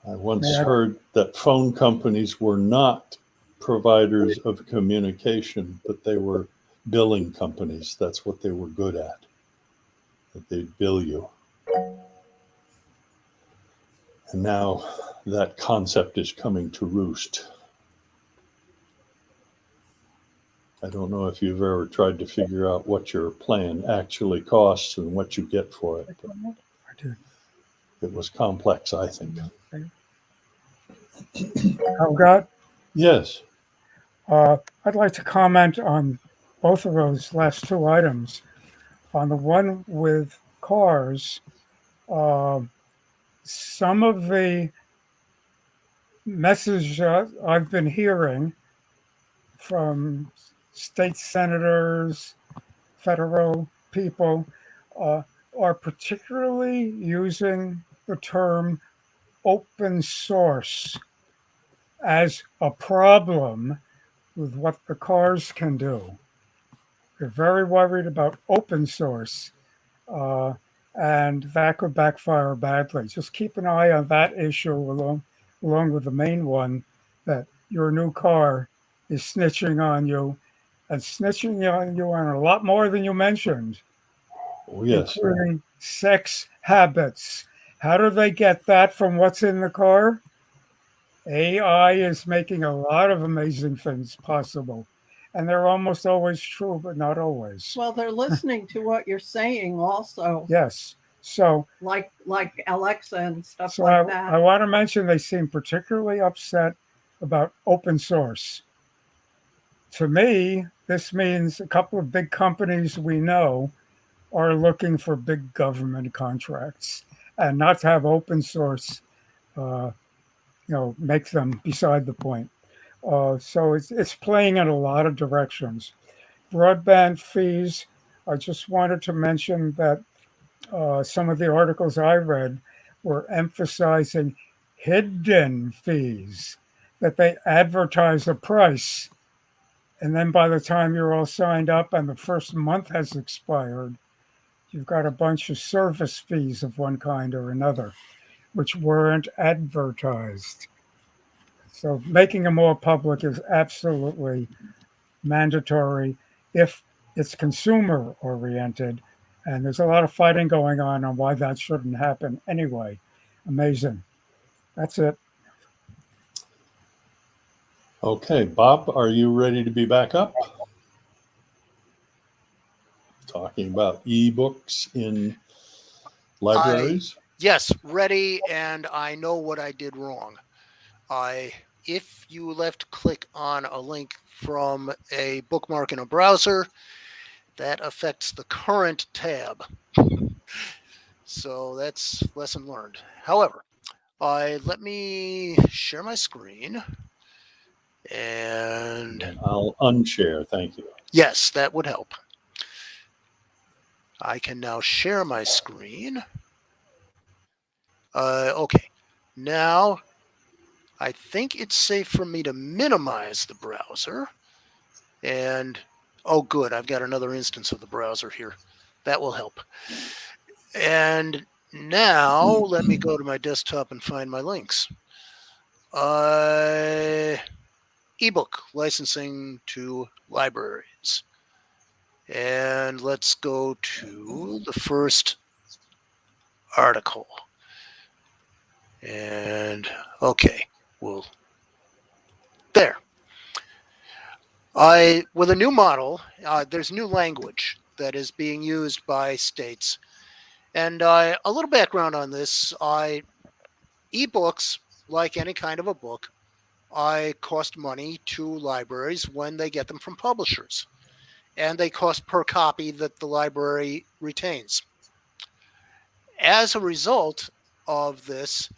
I once Yeah. heard that phone companies were not providers of communication, but they were billing companies. That's what they were good at, that they'd bill you. And now that concept is coming to roost. I don't know if you've ever tried to figure out what your plan actually costs and what you get for it. But I did. it was complex, I think. Helga, Yes. I'd like to comment on both of those last two items. On the one with cars, some of the message I've been hearing from state senators, federal people, uh, are particularly using the term open source as a problem with what the cars can do. They're very worried about open source, uh, and that could backfire badly. Just keep an eye on that issue along with the main one, that your new car is snitching on you, and snitching on you on a lot more than you mentioned, Oh, yes. including sex habits. How do they get that from what's in the car? AI is making a lot of amazing things possible, and they're almost always true, but not always. Well, they're listening to what you're saying also, Yes. So, like Alexa and stuff so like I that. want to mention they seem particularly upset about open source. To me, this means a couple of big companies we know are looking for big government contracts, and not to have open source, uh, make them beside the point. So it's playing in a lot of directions. Broadband fees. I just wanted to mention that some of the articles I read were emphasizing hidden fees, that they advertise a price. And then by the time you're all signed up and the first month has expired, you've got a bunch of service fees of one kind or another, which weren't advertised. So making them more public is absolutely mandatory if it's consumer oriented. And there's a lot of fighting going on why that shouldn't happen anyway. Amazing. That's it. Okay, Bob, are you ready to be back up? Talking about ebooks in libraries? Yes, ready, and I know what I did wrong. If you left click on a link from a bookmark in a browser, that affects the current tab. So that's lesson learned. However, let me share my screen. And I'll unshare. Thank you. yes, that would help. I can now share my screen. Okay. Now, I think it's safe for me to minimize the browser. And, oh, good. I've got another instance of the browser here. That will help. And now, let me go to my desktop and find my links. Ebook licensing to libraries. And let's go to the first article. And okay, well, there. With a new model, there's new language that is being used by states. And a little background on this: ebooks, like any kind of a book, cost money to libraries when they get them from publishers, and they cost per copy that the library retains. As a result of this,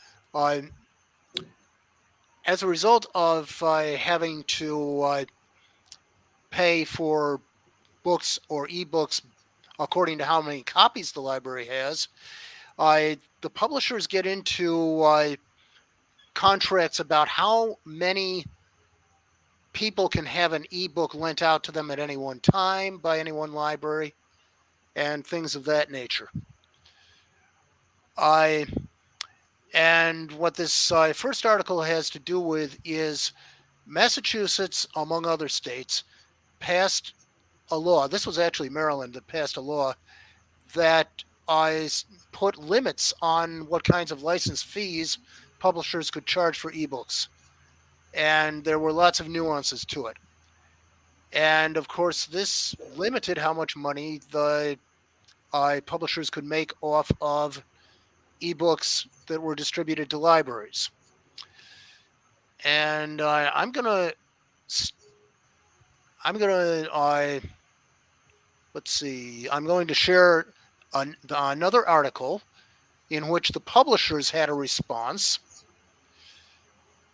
having to pay for books or ebooks according to how many copies the library has, the publishers get into contracts about how many people can have an ebook lent out to them at any one time by any one library, and things of that nature. And what this first article has to do with is Massachusetts, among other states, passed a law. This was actually Maryland that passed a law that put limits on what kinds of license fees publishers could charge for ebooks. And there were lots of nuances to it. And of course, this limited how much money the publishers could make off of ebooks that were distributed to libraries. And I'm gonna let's see. I'm going to share another article in which the publishers had a response,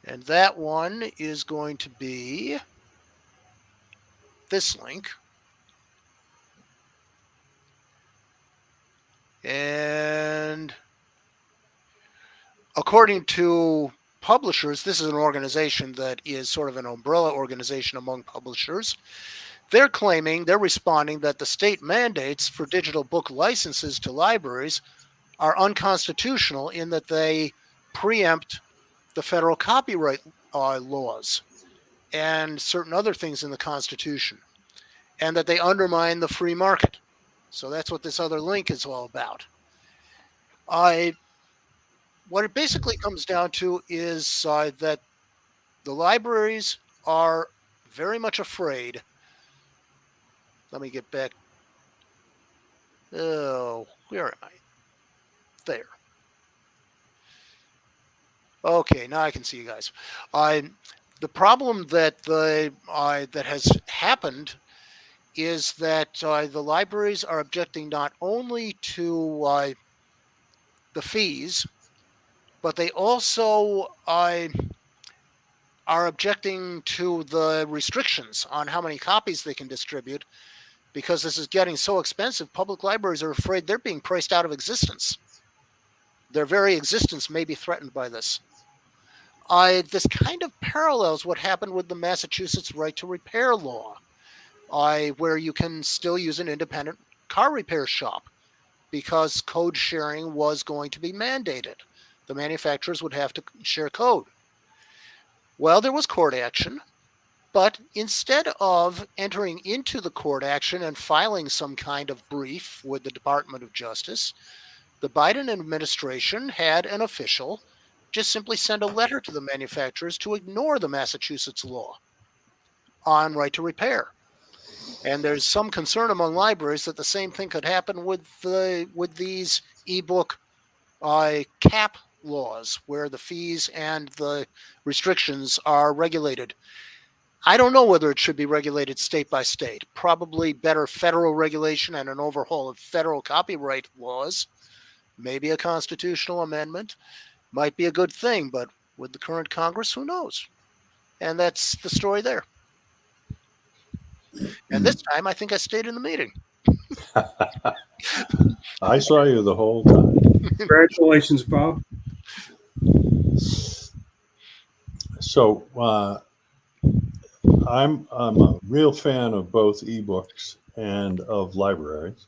and that one is going to be this link. And according to publishers, this is an organization that is sort of an umbrella organization among publishers. They're responding that the state mandates for digital book licenses to libraries are unconstitutional in that they preempt the federal copyright laws and certain other things in the Constitution, and that they undermine the free market. So that's what this other link is all about. What it basically comes down to is that the libraries are very much afraid. Let me get back. Oh, where am I? There. Okay, now I can see you guys. The problem that that has happened is that the libraries are objecting not only to the fees, but they also are objecting to the restrictions on how many copies they can distribute, because this is getting so expensive. Public libraries are afraid they're being priced out of existence. Their very existence may be threatened by this. This kind of parallels what happened with the Massachusetts right to repair law, where you can still use an independent car repair shop because code sharing was going to be mandated. The manufacturers would have to share code. Well, there was court action, but instead of entering into the court action and filing some kind of brief with the Department of Justice, the Biden administration had an official just simply send a letter to the manufacturers to ignore the Massachusetts law on right to repair. And there's some concern among libraries that the same thing could happen with these ebook cap laws, where the fees and the restrictions are regulated. I don't know whether it should be regulated state by state. Probably better federal regulation and an overhaul of federal copyright laws. Maybe a constitutional amendment might be a good thing, but with the current Congress, who knows? And that's the story there. And this time, I think I stayed in the meeting. I saw you the whole time. Congratulations, Bob. So I'm a real fan of both ebooks and of libraries,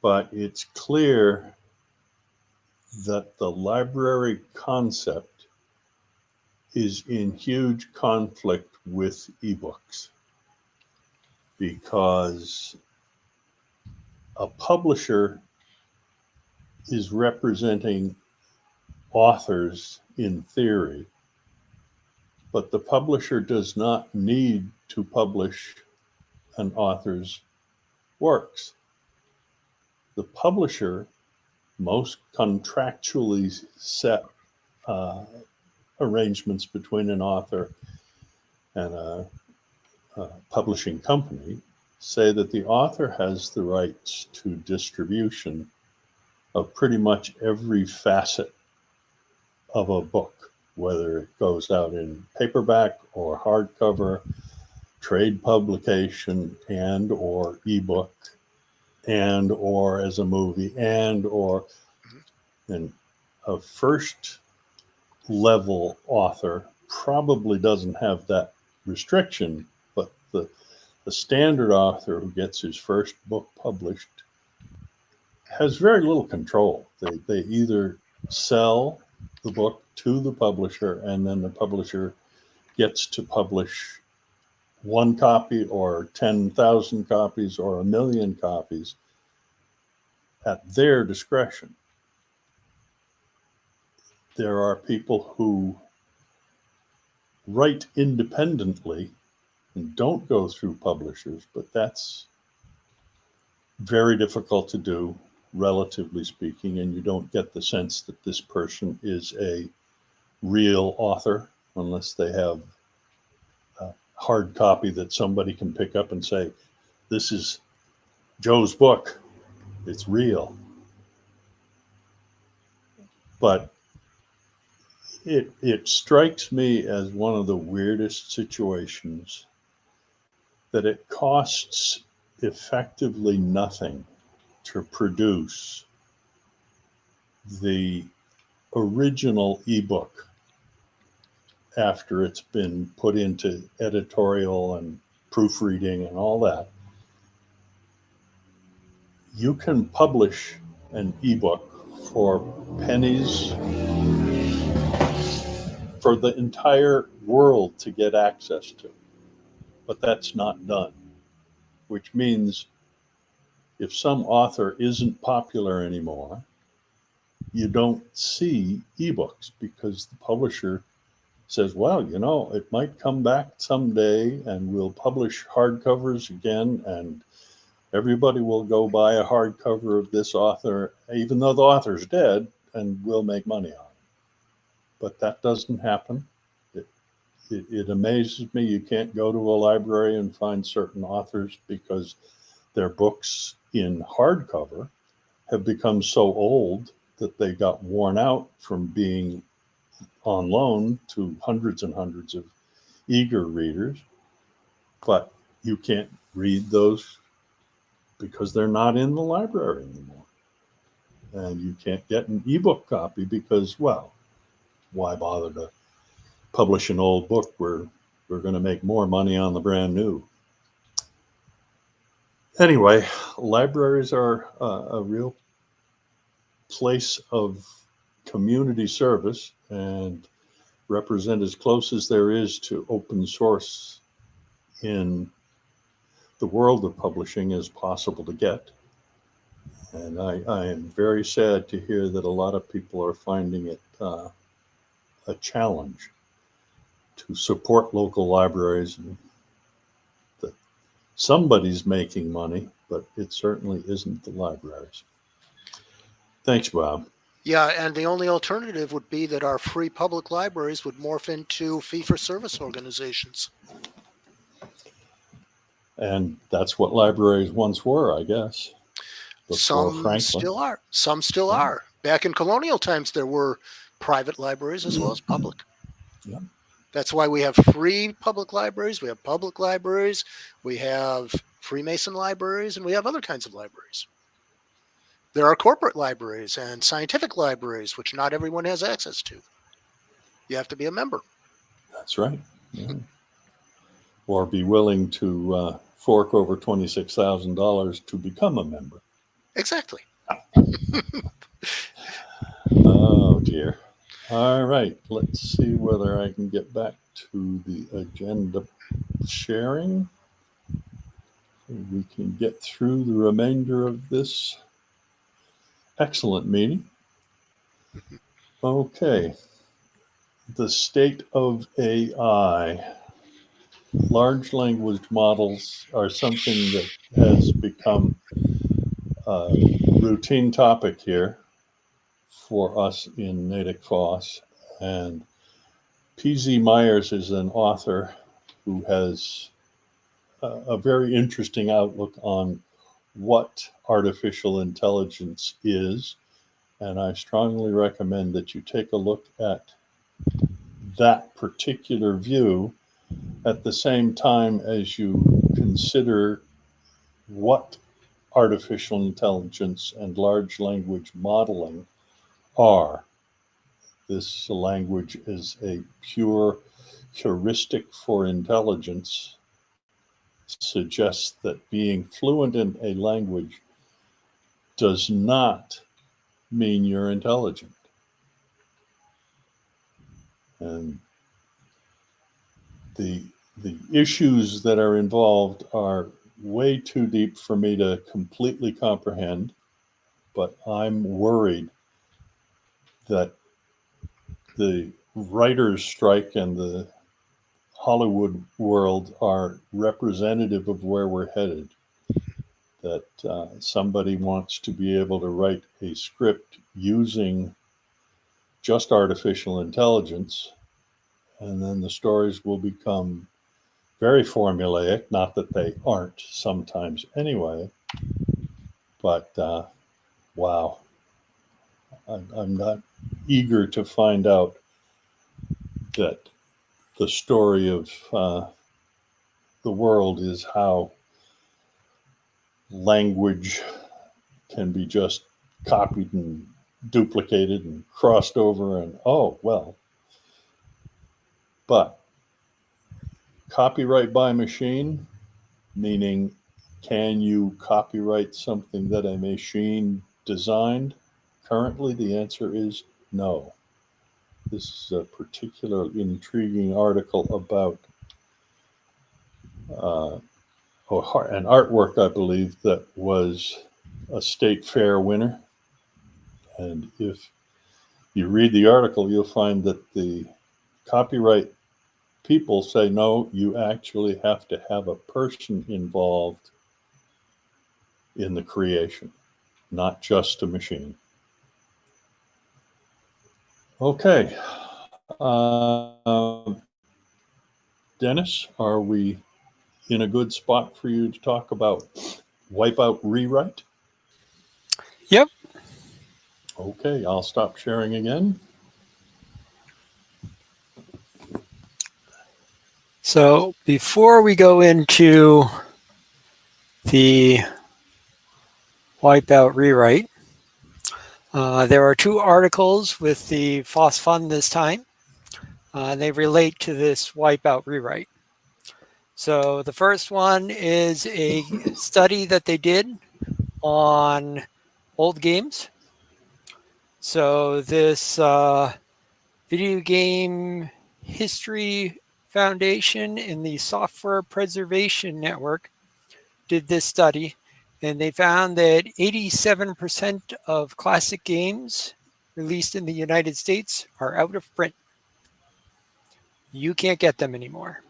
but it's clear that the library concept is in huge conflict with ebooks, because a publisher is representing authors in theory, but the publisher does not need to publish an author's works. The publisher, most contractually set arrangements between an author and a publishing company, say that the author has the rights to distribution of pretty much every facet of a book, whether it goes out in paperback or hardcover, trade publication, and or ebook, and or as a movie, and a first level author probably doesn't have that restriction, but the standard author who gets his first book published has very little control. They either sell the book to the publisher, and then the publisher gets to publish one copy or 10,000 copies or 1,000,000 copies at their discretion. There are people who write independently and don't go through publishers, but that's very difficult to do, relatively speaking, and you don't get the sense that this person is a real author unless they have a hard copy that somebody can pick up and say, this is Joe's book, it's real. But it strikes me as one of the weirdest situations that it costs effectively nothing to produce the original ebook after it's been put into editorial and proofreading and all that. You can publish an ebook for pennies for the entire world to get access to, but that's not done, which means if some author isn't popular anymore, you don't see ebooks because the publisher says, well, you know, it might come back someday and we'll publish hardcovers again and everybody will go buy a hardcover of this author, even though the author's dead, and we'll make money on it. But that doesn't happen. It amazes me. You can't go to a library and find certain authors because their books in hardcover have become so old that they got worn out from being on loan to hundreds and hundreds of eager readers. But you can't read those because they're not in the library anymore. And you can't get an ebook copy because, well, why bother to publish an old book where we're going to make more money on the brand new? Anyway, libraries are a real place of community service and represent as close as there is to open source in the world of publishing as possible to get. And I am very sad to hear that a lot of people are finding it a challenge to support local libraries, and that somebody's making money, but it certainly isn't the libraries. Thanks, Bob. Yeah, and the only alternative would be that our free public libraries would morph into fee-for-service organizations. And that's what libraries once were, I guess. Before Some Franklin. still are. Some still are. Back in colonial times, there were private libraries as well as public. Yeah. That's why we have free public libraries, we have public libraries, we have Freemason libraries, and we have other kinds of libraries. There are corporate libraries and scientific libraries, which not everyone has access to. You have to be a member. That's right. Yeah. Or be willing to fork over $26,000 to become a member. Exactly. Oh, dear. All right. Let's see whether I can get back to the agenda sharing. So we can get through the remainder of this excellent meeting. Okay. The state of AI. Large language models are something that has become a routine topic here for us in NatickFOSS. And P.Z. Myers is an author who has a very interesting outlook on what artificial intelligence is. And I strongly recommend that you take a look at that particular view at the same time as you consider what artificial intelligence and large language modeling are. This language is a pure heuristic for intelligence, suggests that being fluent in a language does not mean you're intelligent. And the issues that are involved are way too deep for me to completely comprehend, but I'm worried that the writers' strike and the Hollywood world are representative of where we're headed. That somebody wants to be able to write a script using just artificial intelligence, and then the stories will become very formulaic. Not that they aren't sometimes anyway, but wow, I'm not eager to find out that the story of the world is how language can be just copied and duplicated and crossed over, and oh well. But copyright by machine, meaning can you copyright something that a machine designed? Currently, the answer is no. This is a particularly intriguing article about an artwork, I believe, that was a state fair winner. And if you read the article, you'll find that the copyright people say, no, you actually have to have a person involved in the creation, not just a machine. Okay. Dennis, are we in a good spot for you to talk about wipeout rewrite? Yep. Okay, I'll stop sharing again. So before we go into the wipeout rewrite, there are two articles with the FOSS Fund this time. They relate to this wipeout rewrite. So the first one is a study that they did on old games. So this Video Game History Foundation and the Software Preservation Network did this study, and they found that 87% of classic games released in the United States are out of print. You can't get them anymore.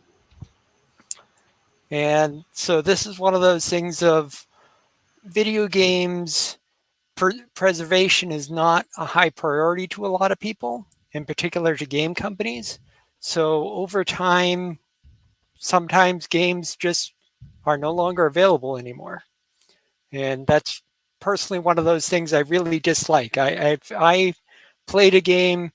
And so this is one of those things of video games preservation is not a high priority to a lot of people, in particular to game companies. So over time, sometimes games just are no longer available anymore. And that's personally one of those things I really dislike. I played a game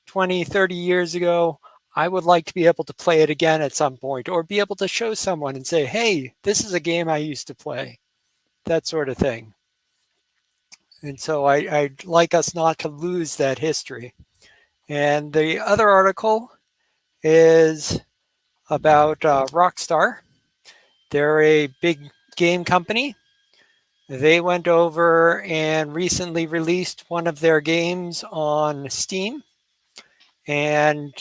20, 30 years ago. I would like to be able to play it again at some point, or be able to show someone and say, hey, this is a game I used to play, that sort of thing. And so I'd like us not to lose that history. And the other article is about Rockstar. They're a big game company. They went over and recently released one of their games on Steam. And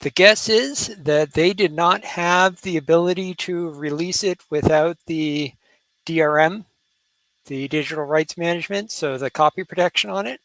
the guess is that they did not have the ability to release it without the DRM, the digital rights management, so the copy protection on it.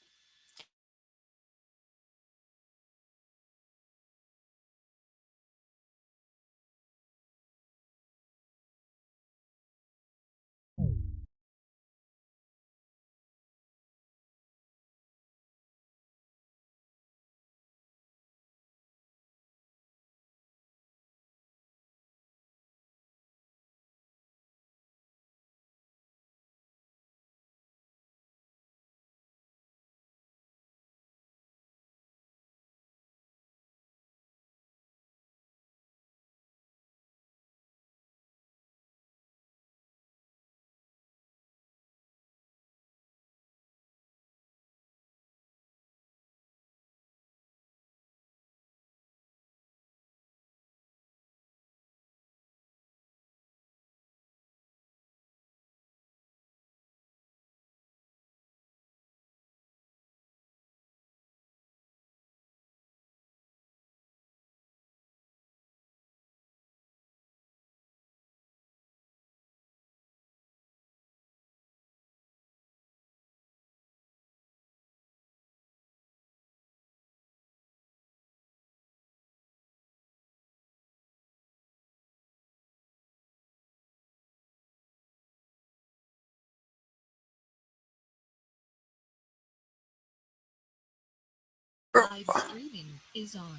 Live streaming is on.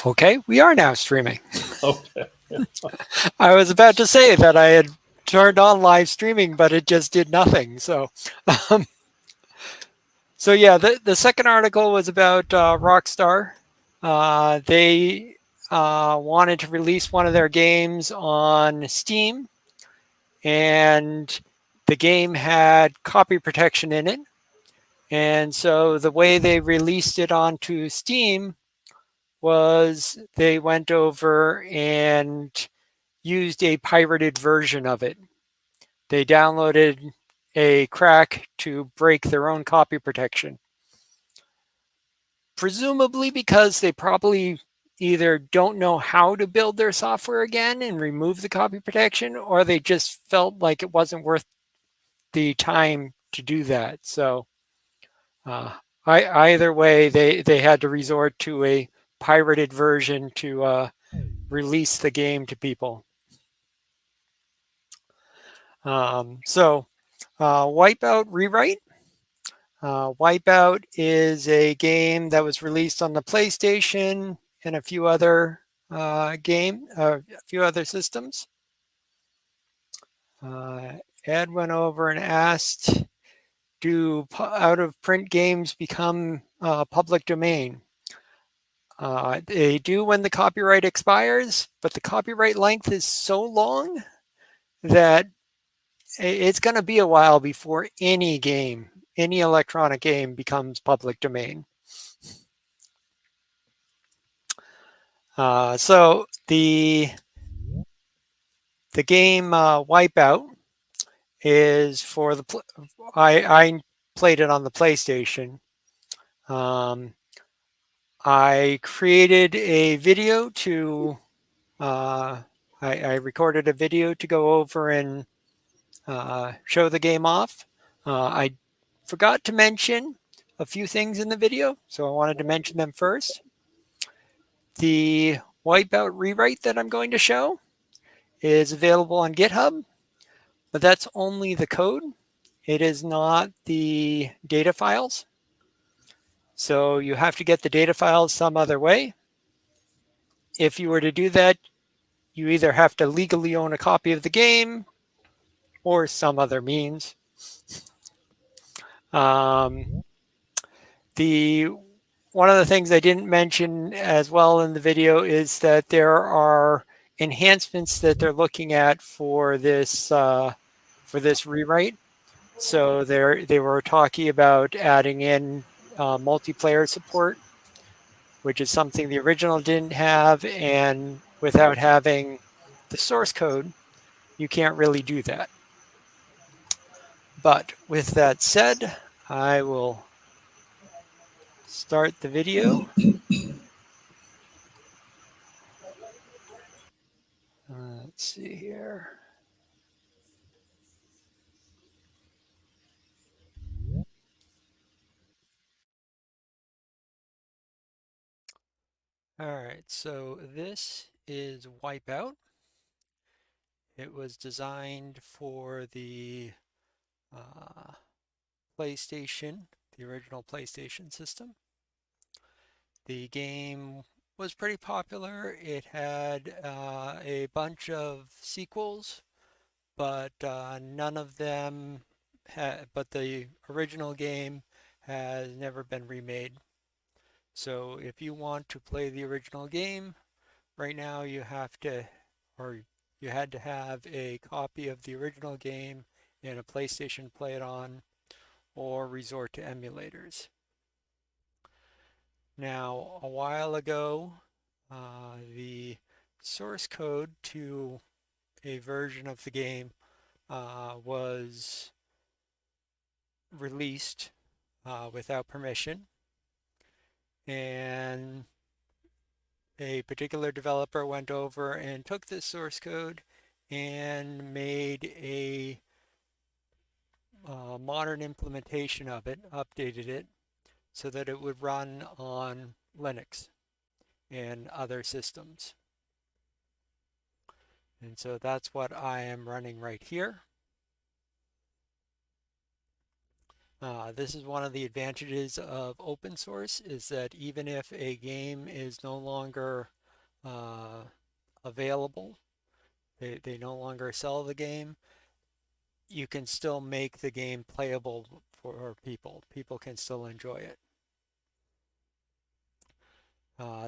Okay, we are now streaming. Okay. I was about to say that I had turned on live streaming, but it just did nothing. So, um, so yeah, the second article was about Rockstar. They wanted to release one of their games on Steam, and the game had copy protection in it. And so the way they released it onto Steam was they went over and used a pirated version of it. They downloaded a crack to break their own copy protection. Presumably because they probably either don't know how to build their software again and remove the copy protection, or they just felt like it wasn't worth the time to do that. So either way, they had to resort to a pirated version to release the game to people. Wipeout Rewrite. Wipeout is a game that was released on the PlayStation and a few other a few other systems. Ed went over and asked, do out-of-print games become public domain? They do when the copyright expires, but the copyright length is so long that it's going to be a while before any game, any electronic game, becomes public domain. So the game Wipeout is for the I played it on the PlayStation. I created a video to I recorded a video to go over and show the game off. I forgot to mention a few things in the video, so I wanted to mention them first. The Wipeout rewrite that I'm going to show is available on GitHub, but that's only the code. It is not the data files. So you have to get the data files some other way. If you were to do that, you either have to legally own a copy of the game or some other means. One of the things I didn't mention as well in the video is that there are enhancements that they're looking at for this rewrite. So they were talking about adding in multiplayer support, which is something the original didn't have, and without having the source code, you can't really do that. But with that said, I will start the video. Let's see here. All right, so this is Wipeout. It was designed for the PlayStation, the original PlayStation system. The game was pretty popular. It had a bunch of sequels, but none of them but the original game has never been remade. So if you want to play the original game, right now you have to, or you had to have a copy of the original game in a PlayStation to play it on, or resort to emulators. Now, a while ago, the source code to a version of the game was released without permission, and a particular developer went over and took this source code and made a modern implementation of it, updated it, so that it would run on Linux and other systems. And so that's what I am running right here. This is one of the advantages of open source, is that even if a game is no longer available, they no longer sell the game, you can still make the game playable for people. People can still enjoy it.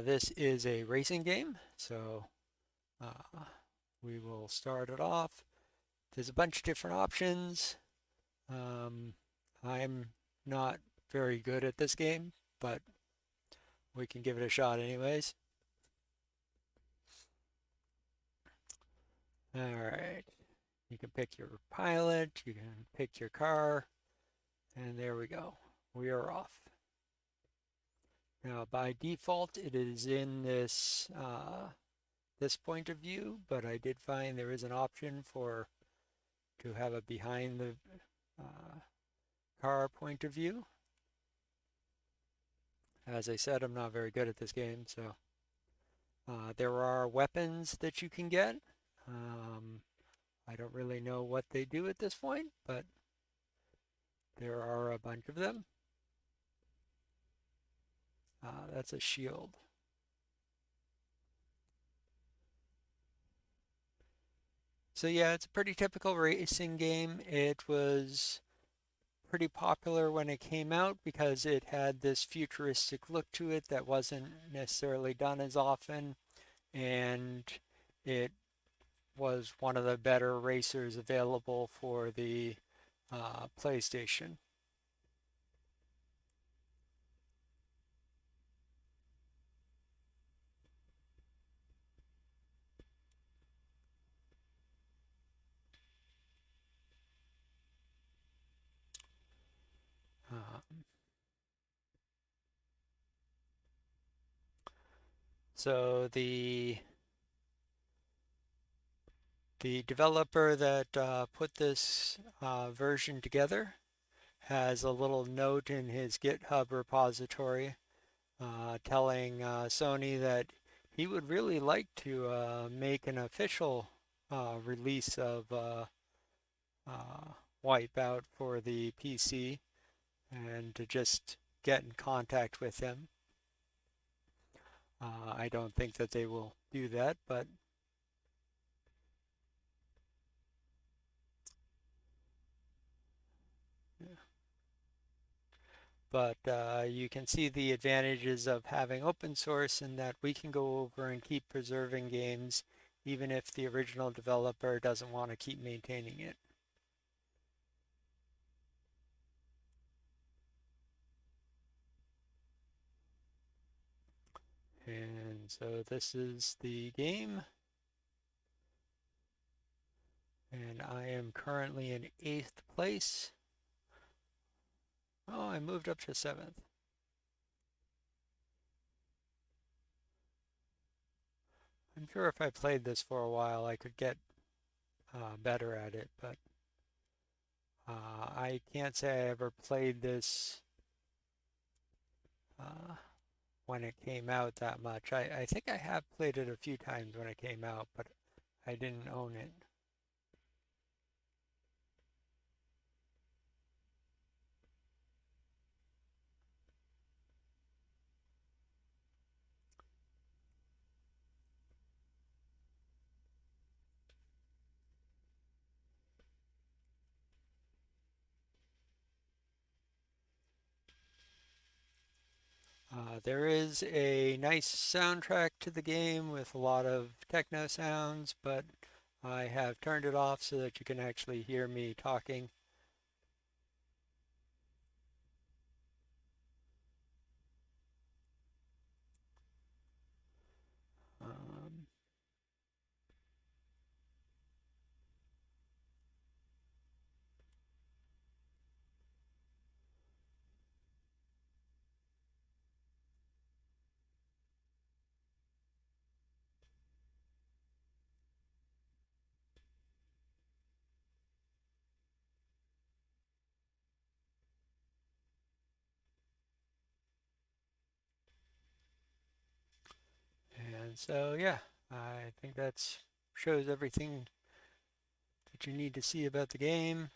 This is a racing game, so we will start it off. There's a bunch of different options. I'm not very good at this game, but we can give it a shot anyways. All right. You can pick your pilot, you can pick your car, and there we go. We are off. Now, by default, it is in this this point of view, but I did find there is an option to have a behind the car point of view. As I said, I'm not very good at this game, so there are weapons that you can get. I don't really know what they do at this point, but there are a bunch of them. That's a shield. So yeah, it's a pretty typical racing game. It was pretty popular when it came out because it had this futuristic look to it that wasn't necessarily done as often, and it was one of the better racers available for the PlayStation. So the developer that put this version together has a little note in his GitHub repository telling Sony that he would really like to make an official release of Wipeout for the PC, and to just get in contact with him. I don't think that they will do that, but you can see the advantages of having open source in that we can go over and keep preserving games even if the original developer doesn't want to keep maintaining it. And so this is the game. And I am currently in 8th place. Oh, I moved up to 7th. I'm sure if I played this for a while, I could get better at it, but I can't say I ever played this when it came out that much. I think I have played it a few times when it came out, but I didn't own it. There is a nice soundtrack to the game with a lot of techno sounds, but I have turned it off so that you can actually hear me talking. Um, and so, yeah, I think that shows everything that you need to see about the game.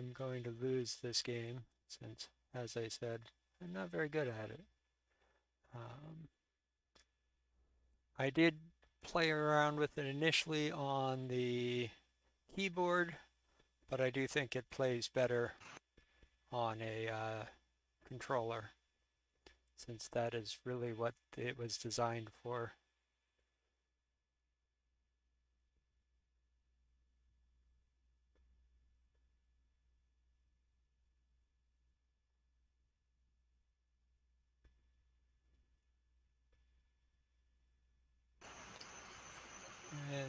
I'm going to lose this game since, as I said, I'm not very good at it. I did play around with it initially on the keyboard, but I do think it plays better on a controller, since that is really what it was designed for.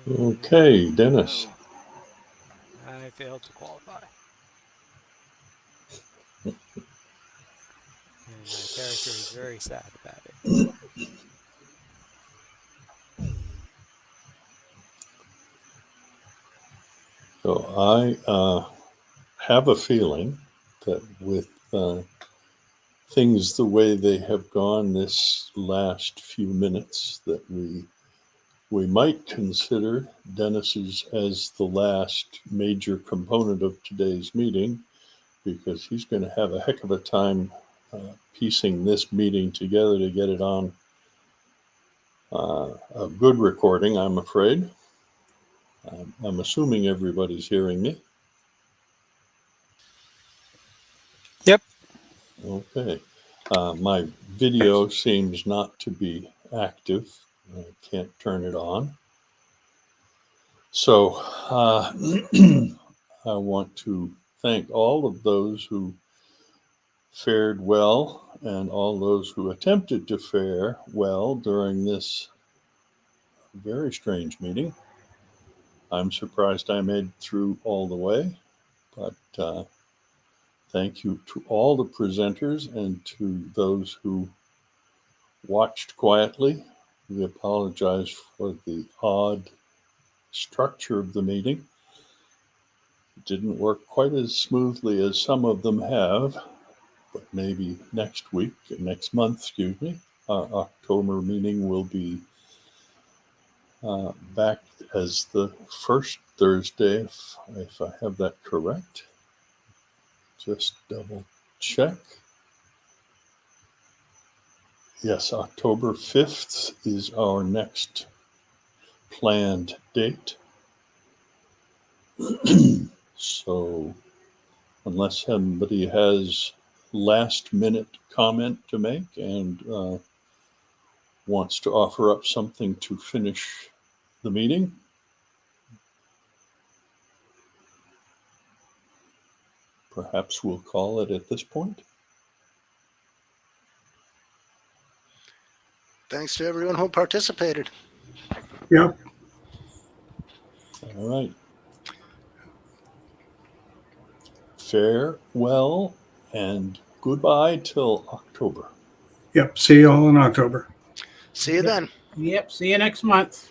And Okay, Dennis. I failed to qualify. And my character is very sad about it. So I have a feeling that with things the way they have gone this last few minutes, that we might consider Dennis's as the last major component of today's meeting, because he's going to have a heck of a time piecing this meeting together to get it on a good recording, I'm afraid. I'm assuming everybody's hearing me. Yep. Okay. My video seems not to be active. I can't turn it on. So I want to thank all of those who fared well and all those who attempted to fare well during this very strange meeting. I'm surprised I made it through all the way, but thank you to all the presenters and to those who watched quietly. We apologize for the odd structure of the meeting. It didn't work quite as smoothly as some of them have, but maybe next month, our October meeting will be back as the first Thursday, if I have that correct. Just double check. Yes, October 5th is our next planned date. So unless somebody has last minute comment to make and wants to offer up something to finish the meeting, perhaps we'll call it at this point. Thanks to everyone who participated. Yep. All right. Farewell and goodbye till October. Yep. See you all in October. See you then. Yep. See you next month.